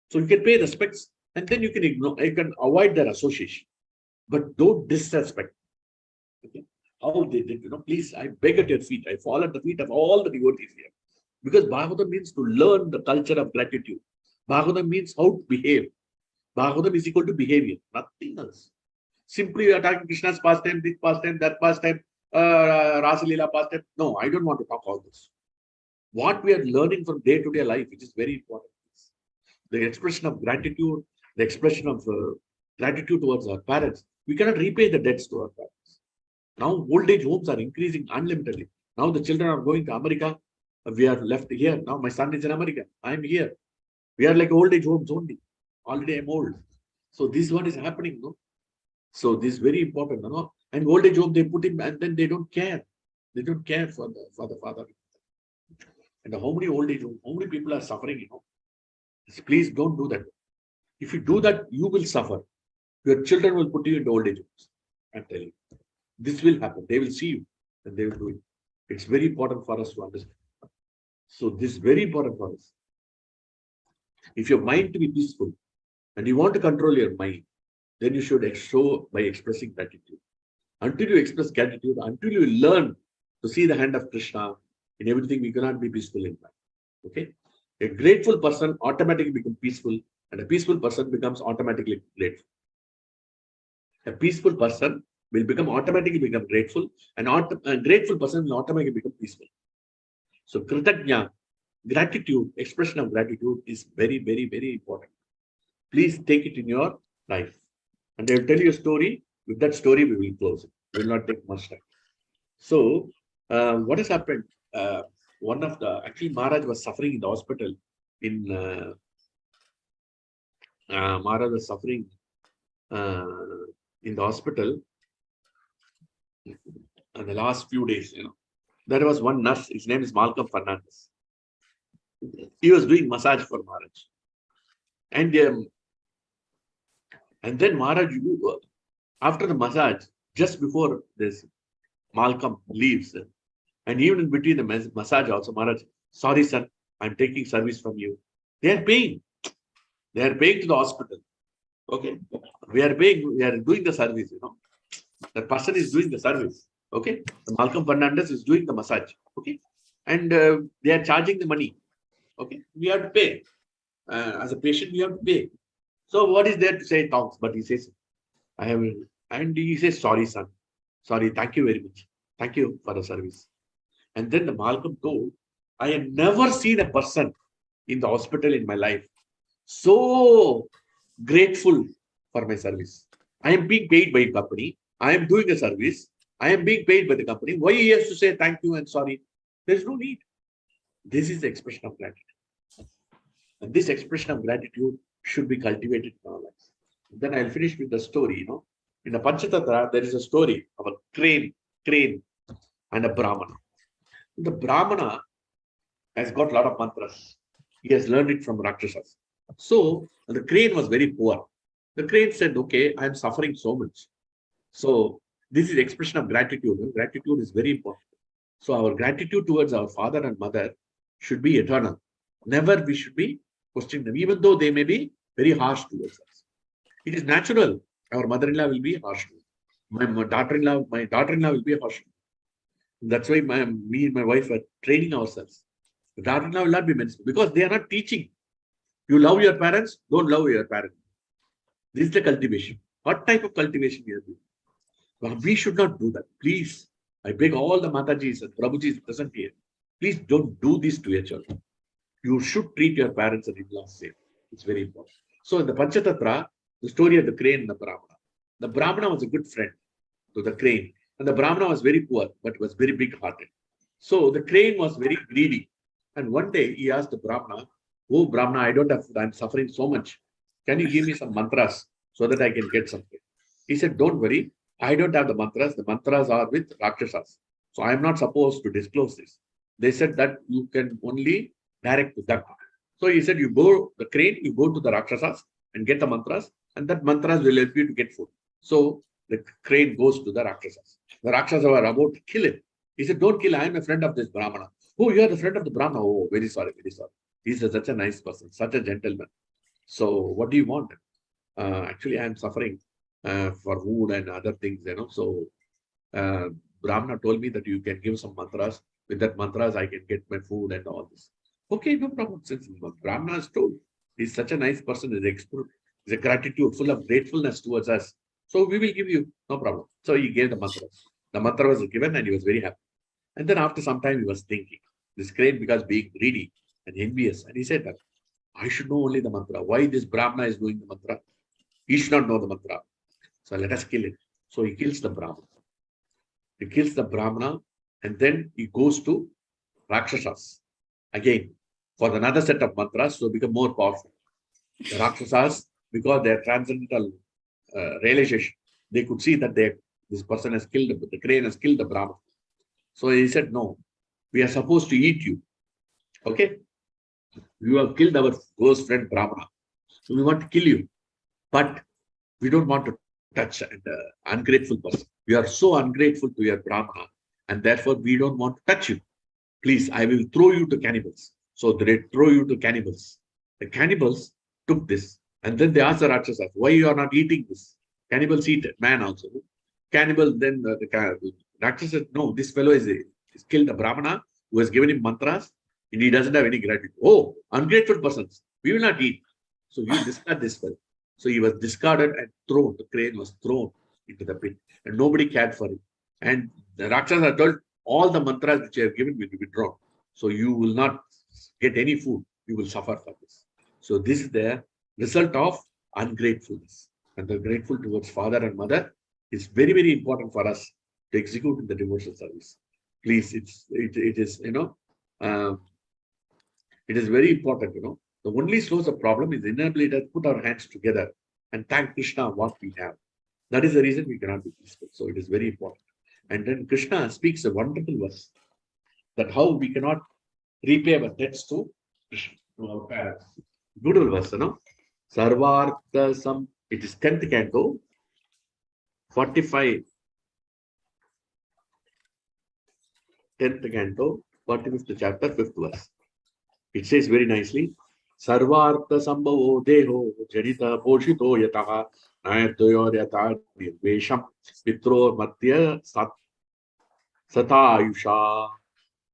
So you can pay respects and then you can ignore, you can avoid their association. But don't disrespect. Okay? How they did, please, I beg at your feet. I fall at the feet of all the devotees here. Because Bhagavatam means to learn the culture of gratitude. Bhagavatam means how to behave. Bhagavatam is equal to behavior, nothing else. Simply you are talking Krishna's pastime, this pastime, that pastime, Rasa Leela pastime. No, I don't want to talk all this. What we are learning from day-to-day life, which is very important. the expression of gratitude, the expression of gratitude towards our parents. We cannot repay the debts to our parents. Now, old age homes are increasing unlimitedly. Now, the children are going to America. We are left here. Now, my son is in America. I am here. We are like old age homes only. Already I'm old. So, this one is happening. No? So, this is very important. No? And old age home, they put him and then they don't care. They don't care for the father. And how many old age homes, how many people are suffering, Please don't do that. If you do that, you will suffer. Your children will put you into old age homes. I'm telling you. This will happen. They will see you and they will do it. It's very important for us to understand. So this is very important for us. If your mind to be peaceful and you want to control your mind, then you should show by expressing gratitude. Until you express gratitude, until you learn to see the hand of Krishna in everything, we cannot be peaceful in life. Okay? A grateful person automatically becomes peaceful, and a peaceful person becomes automatically grateful. A peaceful person will automatically become grateful, and a grateful person will automatically become peaceful. So Kritagnya, gratitude, expression of gratitude is very, very, very important. Please take it in your life. And I will tell you a story. With that story, we will close it. We will not take much time. So, what has happened? Actually, Maharaj was suffering in the hospital. Maharaj was suffering in the hospital in the last few days. There was one nurse. His name is Malcolm Fernandez. He was doing massage for Maharaj, and then Maharaj, after the massage, just before this, Malcolm leaves. And even in between the massage also, Maharaj, sorry, sir, I'm taking service from you. They are paying. They are paying to the hospital. Okay. We are paying, we are doing the service, The person is doing the service. Okay. The Malcolm Fernandez is doing the massage. Okay. And they are charging the money. Okay. We have to pay. As a patient, we have to pay. So what is there to say? Talks, but he says, and he says, sorry, son. Sorry, thank you very much. Thank you for the service. And then the Malcolm told, I have never seen a person in the hospital in my life so grateful for my service. I am being paid by a company. I am doing a service. I am being paid by the company. Why he has to say thank you and sorry? There's no need. This is the expression of gratitude. And this expression of gratitude should be cultivated in our lives. Then I'll finish with the story, In the Panchatattva, there is a story of a crane, and a Brahmana. The Brahmana has got a lot of mantras. He has learned it from Rakshasas. So the crane was very poor. The crane said, okay, I am suffering so much. So this is expression of gratitude. Gratitude is very important. So our gratitude towards our father and mother should be eternal. Never we should be questioning them, even though they may be very harsh towards us. It is natural. Our mother-in-law will be harsh. My daughter-in-law will be harsh. That's why me and my wife are training ourselves. The daughter-in-law will not be mentioned because they are not teaching. You love your parents, don't love your parents. This is the cultivation. What type of cultivation we are doing? Well, we should not do that. Please, I beg all the Matajis and Prabhujis present here. Please don't do this to your children. You should treat your parents and in-laws safe. It's very important. So in the Panchatattva, the story of the crane and the Brahmana. The Brahmana was a good friend to the crane. And the Brahmana was very poor, but was very big-hearted. So the crane was very greedy. And one day he asked the Brahmana, oh, Brahmana, I don't have food. I'm suffering so much. Can you give me some mantras so that I can get something? He said, don't worry. I don't have the mantras. The mantras are with Rakshasas. So I am not supposed to disclose this. They said that you can only direct to them. So he said, you go the crane, you go to the Rakshasas and get the mantras, and that mantras will help you to get food. So the crane goes to the Rakshasas. The Rakshasas were about to kill him. He said, don't kill, I am a friend of this Brahmana. Oh, you are the friend of the Brahmana. Oh, very sorry, very sorry. He's such a nice person, such a gentleman. So what do you want? Actually, I am suffering for food and other things, So Brahmana told me that you can give some mantras. With that mantras, I can get my food and all this. Okay, no problem. Since Brahmana has told, he's such a nice person, he's a gratitude, full of gratefulness towards us. So we will give you, no problem. So he gave the mantras. The mantra was given and he was very happy. And then after some time, he was thinking, this crane because being greedy and envious. And he said that, I should know only the mantra. Why this Brahmana is doing the mantra? He should not know the mantra. So let us kill him. So he kills the Brahmana. He kills the Brahmana and then he goes to Rakshasas again for another set of mantras to become more powerful. The Rakshasas, because their transcendental realization, they could see that this person has killed, the crane has killed the Brahmana. So he said, no, we are supposed to eat you. Okay? You have killed our close friend Brahmana. So we want to kill you. But we don't want to touch an ungrateful person. You are so ungrateful to your Brahmana, and therefore we don't want to touch you. Please, I will throw you to cannibals. So they throw you to cannibals. The cannibals took this, and then they asked the Rakshasas, why you are not eating this? Cannibals eat it, man also. Cannibal, then the Rakshasa said, no, this fellow is killed a Brahmana who has given him mantras, and he doesn't have any gratitude. Oh, ungrateful persons, we will not eat. So you discard this fellow. So he was discarded and thrown. The crane was thrown into the pit, and nobody cared for him. And the Rakshasa had told, all the mantras which I have given will be withdrawn. So you will not get any food. You will suffer for this. So this is the result of ungratefulness. And the grateful towards father and mother is very, very important for us to execute in the devotional service. Please, it is, it is very important, The only source of problem is the inability to put our hands together and thank Krishna what we have. That is the reason we cannot be peaceful. So it is very important. And then Krishna speaks a wonderful verse that how we cannot repay our debts to Krishna, to our parents. Beautiful verse, Sarvartha Sam, it is 10th canto, 45, 10th canto, 45th chapter, 5th verse. It says very nicely, Sarvartha Sambhavo Deho Janita Poshito Yataha Nayatoyor Yata Nirvesham Pitro Matya Satayusha.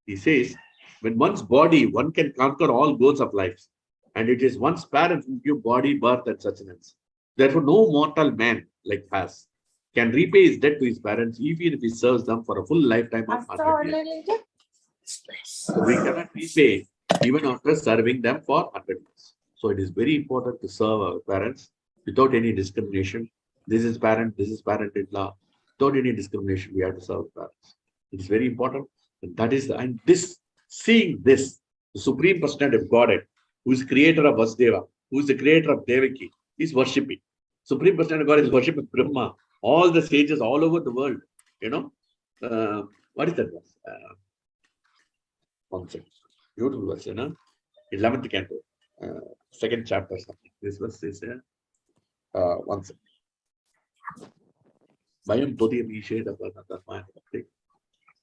He says, when one's body, one can conquer all goals of life. And it is one's parents who give body, birth, and sustenance. Therefore, no mortal man like us can repay his debt to his parents, even if he serves them for a full lifetime of 100 years. So we cannot repay even after serving them for 100 years. So it is very important to serve our parents without any discrimination. This is parent-in-law. Without any discrimination, we have to serve parents. It is very important. And that is, and this, seeing this, the Supreme Personality of Godhead, who is creator of Vasudeva, who is the creator of Devaki, is worshipping. Supreme Personality of God is worshipping Brahma. All the sages all over the world, what is that verse? One second. Beautiful verse, 11th canto, 2nd chapter, something. This verse is, one second. Bayam Todiyam Isheda Dharma.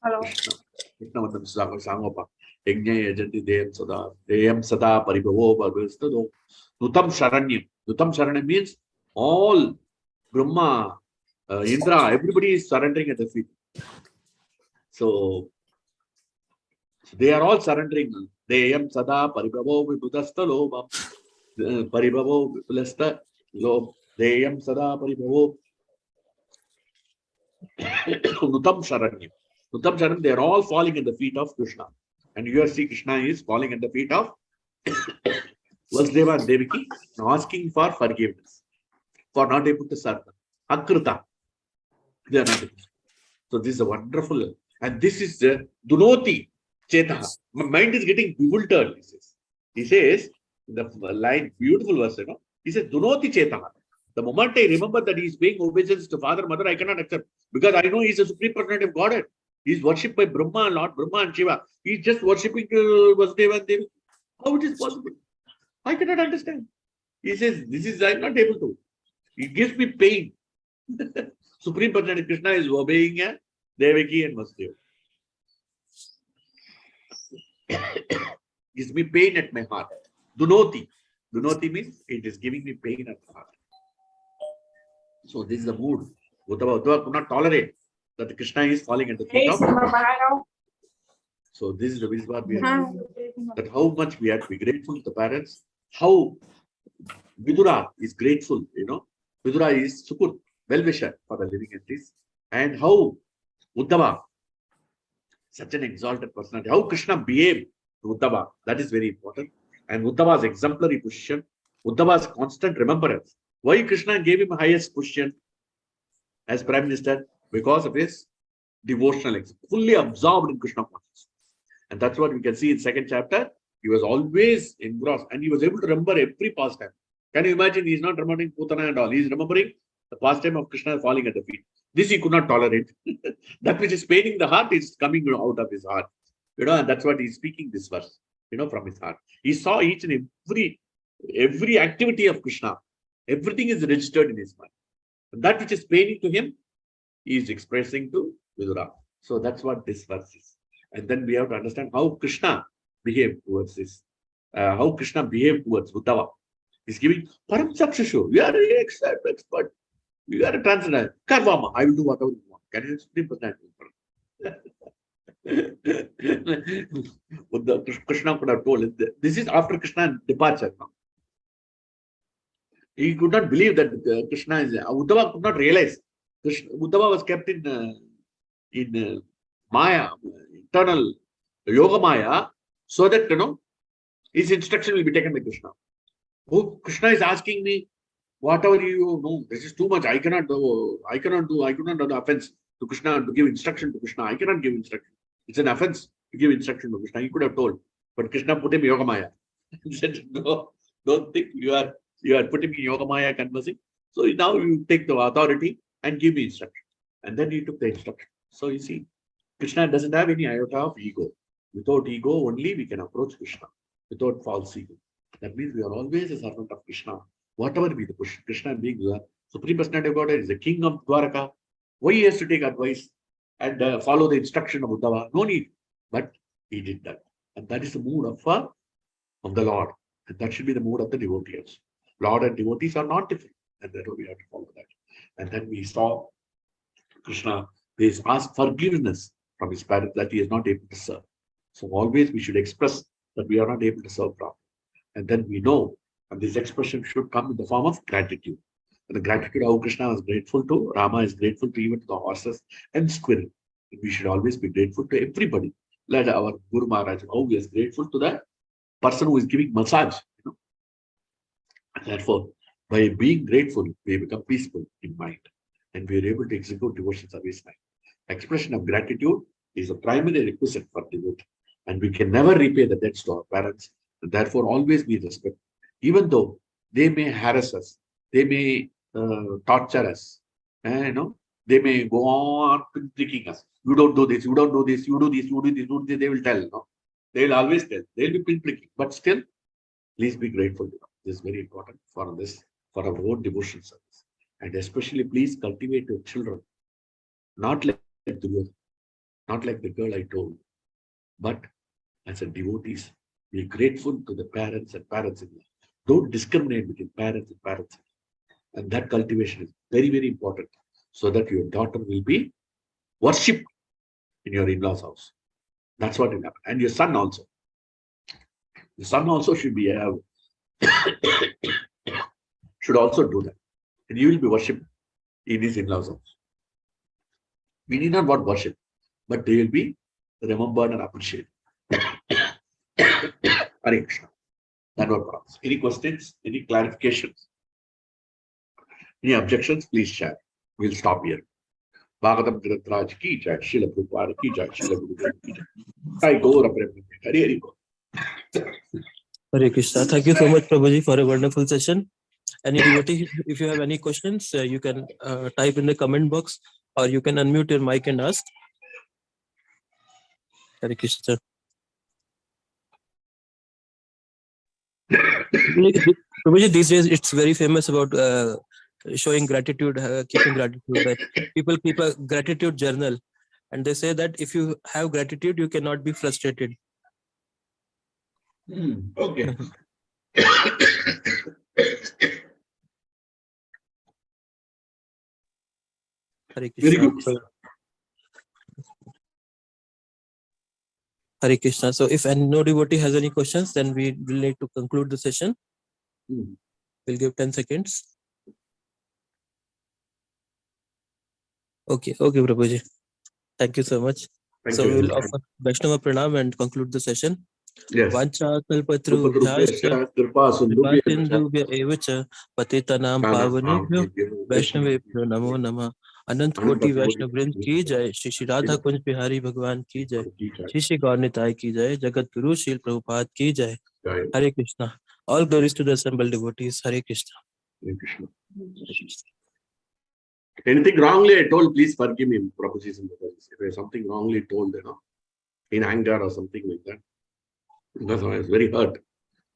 Hello. Krishna Vandam Sangopa. Yajna Yajanti Deyam Sada Paribhavo Bhagavastado. Nutam Sharanyam. Nutam Sharanyam means all Brahma, Indra, everybody is surrendering at the feet. So they are all surrendering. Deyam Sada Paribhavo Vibhudasta Lobam. Paribhavo Vipulasta Lob. Deyam Sada Paribhavo. Nutam Sharanyam. Nutam Sharanyam, they are all falling at the feet of Krishna. And you see Krishna is falling at the feet of Vasudeva and Devaki, asking for forgiveness for not able to serve them. Akrita. They are not able to. So this is a wonderful, and this is the Dunoti Chetaha. My mind is getting bewildered, he says. He says, the line, beautiful verse, he says, Dunoti Chetaha. The moment I remember that he is paying obeisance to father, mother, I cannot accept. Because I know he is a supreme personality of Godhead. He is worshipped by Brahma, Lord Brahma and Shiva. He is just worshipping Vasudeva and Devi. How it is possible? I cannot understand. He says, this is, I am not able to. It gives me pain. Supreme Personality Krishna is obeying Devaki and Vasudeva. Gives me pain at my heart. Dunoti. Dunoti means it is giving me pain at my heart. So this is the mood. Uddhava could not tolerate that Krishna is falling at the feet of. So this is the reason why we are that how much we have to be grateful to the parents. How Vidura is grateful, Vidura is Sukur, well-wisher for the living entities. And how Uddhava, such an exalted personality, how Krishna behaved to Uddhava, that is very important. And Uddhava's exemplary position, Uddhava's constant remembrance. Why Krishna gave him highest position as Prime Minister? Because of his devotional, fully absorbed in Krishna consciousness. And that's what we can see in second chapter. He was always engrossed and he was able to remember every pastime. Can you imagine? He's not remembering Putana and all. He's remembering the pastime of Krishna falling at the feet. This he could not tolerate. That which is paining the heart is coming out of his heart. And that's what he's speaking this verse, from his heart. He saw each and every activity of Krishna. Everything is registered in his mind. And that which is paining to him, he is expressing to Vidura. So that's what this verse is. And then we have to understand how Krishna behaved towards this. How Krishna behaved towards Uddhava. He's giving Param Sakshashu. You are an expert. You are a transcendent. Karvama. I will do whatever you want. Can you explain that? Krishna could have told it. This is after Krishna's departure. He could not believe that Krishna is. Uddhava could not realize. Uddhava was kept in Maya, eternal Yoga Maya, so that his instruction will be taken by Krishna. Oh, Krishna is asking me, whatever you know, this is too much. I cannot do the offense to Krishna to give instruction to Krishna. I cannot give instruction. It's an offense to give instruction to Krishna. He could have told, but Krishna put him in Yoga Maya. He said, no, don't think you are putting me in Yoga Maya conversing. So now you take the authority and give me instruction. And then he took the instruction. So you see, Krishna doesn't have any iota of ego. Without ego, only we can approach Krishna. Without false ego. That means we are always a servant of Krishna. Whatever be the Krishna being the Supreme Personality of Godhead is the king of Dwaraka. Why he has to take advice and follow the instruction of Uddhava? No need. But he did that. And that is the mood of the Lord. And that should be the mood of the devotees. Lord and devotees are not different. And therefore we have to follow that. And then we saw Krishna, he asked forgiveness from his parents that he is not able to serve. So always we should express that we are not able to serve properly. And then we know, and this expression should come in the form of gratitude. And the gratitude, how Krishna was grateful to, Rama is grateful to even to the horses and squirrel. And we should always be grateful to everybody. Like our Guru Maharaj, how he is grateful to the person who is giving massage. And therefore, by being grateful, we become peaceful in mind. And we are able to execute devotion service mind. Expression of gratitude is a primary requisite for devotee. And we can never repay the debts to our parents. And therefore, always be respectful. Even though they may harass us, they may torture us, they may go on tricking us. You don't do this, you don't do this, you do this, you do this, you do this. They will tell. They will always tell. They will be pricking. But still, please be grateful to them. This is very important for our own devotion service. And especially, please cultivate your children. Not like the girl I told, but as a devotees, be grateful to the parents and parents-in-law. Don't discriminate between parents and parents. And that cultivation is very, very important so that your daughter will be worshipped in your in-laws' house. That's what will happen. And your son also. The son also should be should also do that. And you will be worshipped in his in-laws' house. We need not want worship, but they will be remembered and appreciated. Hare Krishna. That was problems. Any questions? Any clarifications? Any objections? Please share. We'll stop here. Bhagavatam Granth ki jai, Srila Prabhupada ki jai, Srila Gurudev ki jai. Jai Gaura Premanande. Hare Krishna. Hare Krishna. Thank you so much, Prabhuji, for a wonderful session. Any devotee, if you have any questions, you can type in the comment box or you can unmute your mic and ask. Hare Krishna. Prabhuji, these days it's very famous about showing gratitude, keeping gratitude. That people keep a gratitude journal, and they say that if you have gratitude, you cannot be frustrated. Okay. Hare Krishna. Very good. Hare Krishna. So if no devotee has any questions, then we will need to conclude the session. We'll give 10 seconds. Okay, Prabhuji. Thank you so much. Thank so you we very will much. offer Vaishnava Pranam and conclude the session. Yes. Vanchakalpatrubhyascha Kripa Sindhubhya Sindhubhya evacha Patitanam Pavanebhyo Vaishnavebhyo Namo Namah. अनंत कोटि वैष्णव वृंद की जय, श्री श्री राधा कुंज बिहारी भगवान की जय, श्री श्री गौर निताय की जय, जगत गुरु श्रील प्रभुपाद की जय. Hare Krishna. All glories to the assembled devotees. Hare Krishna. Hare Krishna. Anything wrongly I told, please forgive me, Prabhuji. If there's something wrongly told, in anger or something like that, because I was very hurt.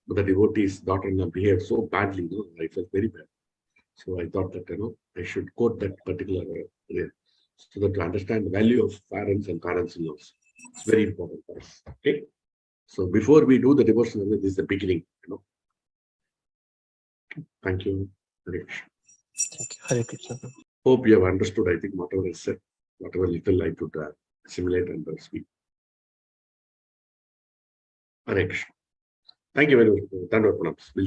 But the devotee's daughter-in-law behaved so badly, I felt very bad. So I thought that, I should quote that particular so that to understand the value of parents and parents-in-laws. It's very important for us. Okay. So before we do the devotion, this is the beginning, Thank you. Hare Krishna. Thank you. Hare Krishna. Hope you have understood, I think, whatever I said, whatever little I could assimilate and speak. Hare Krishna. Thank you very much.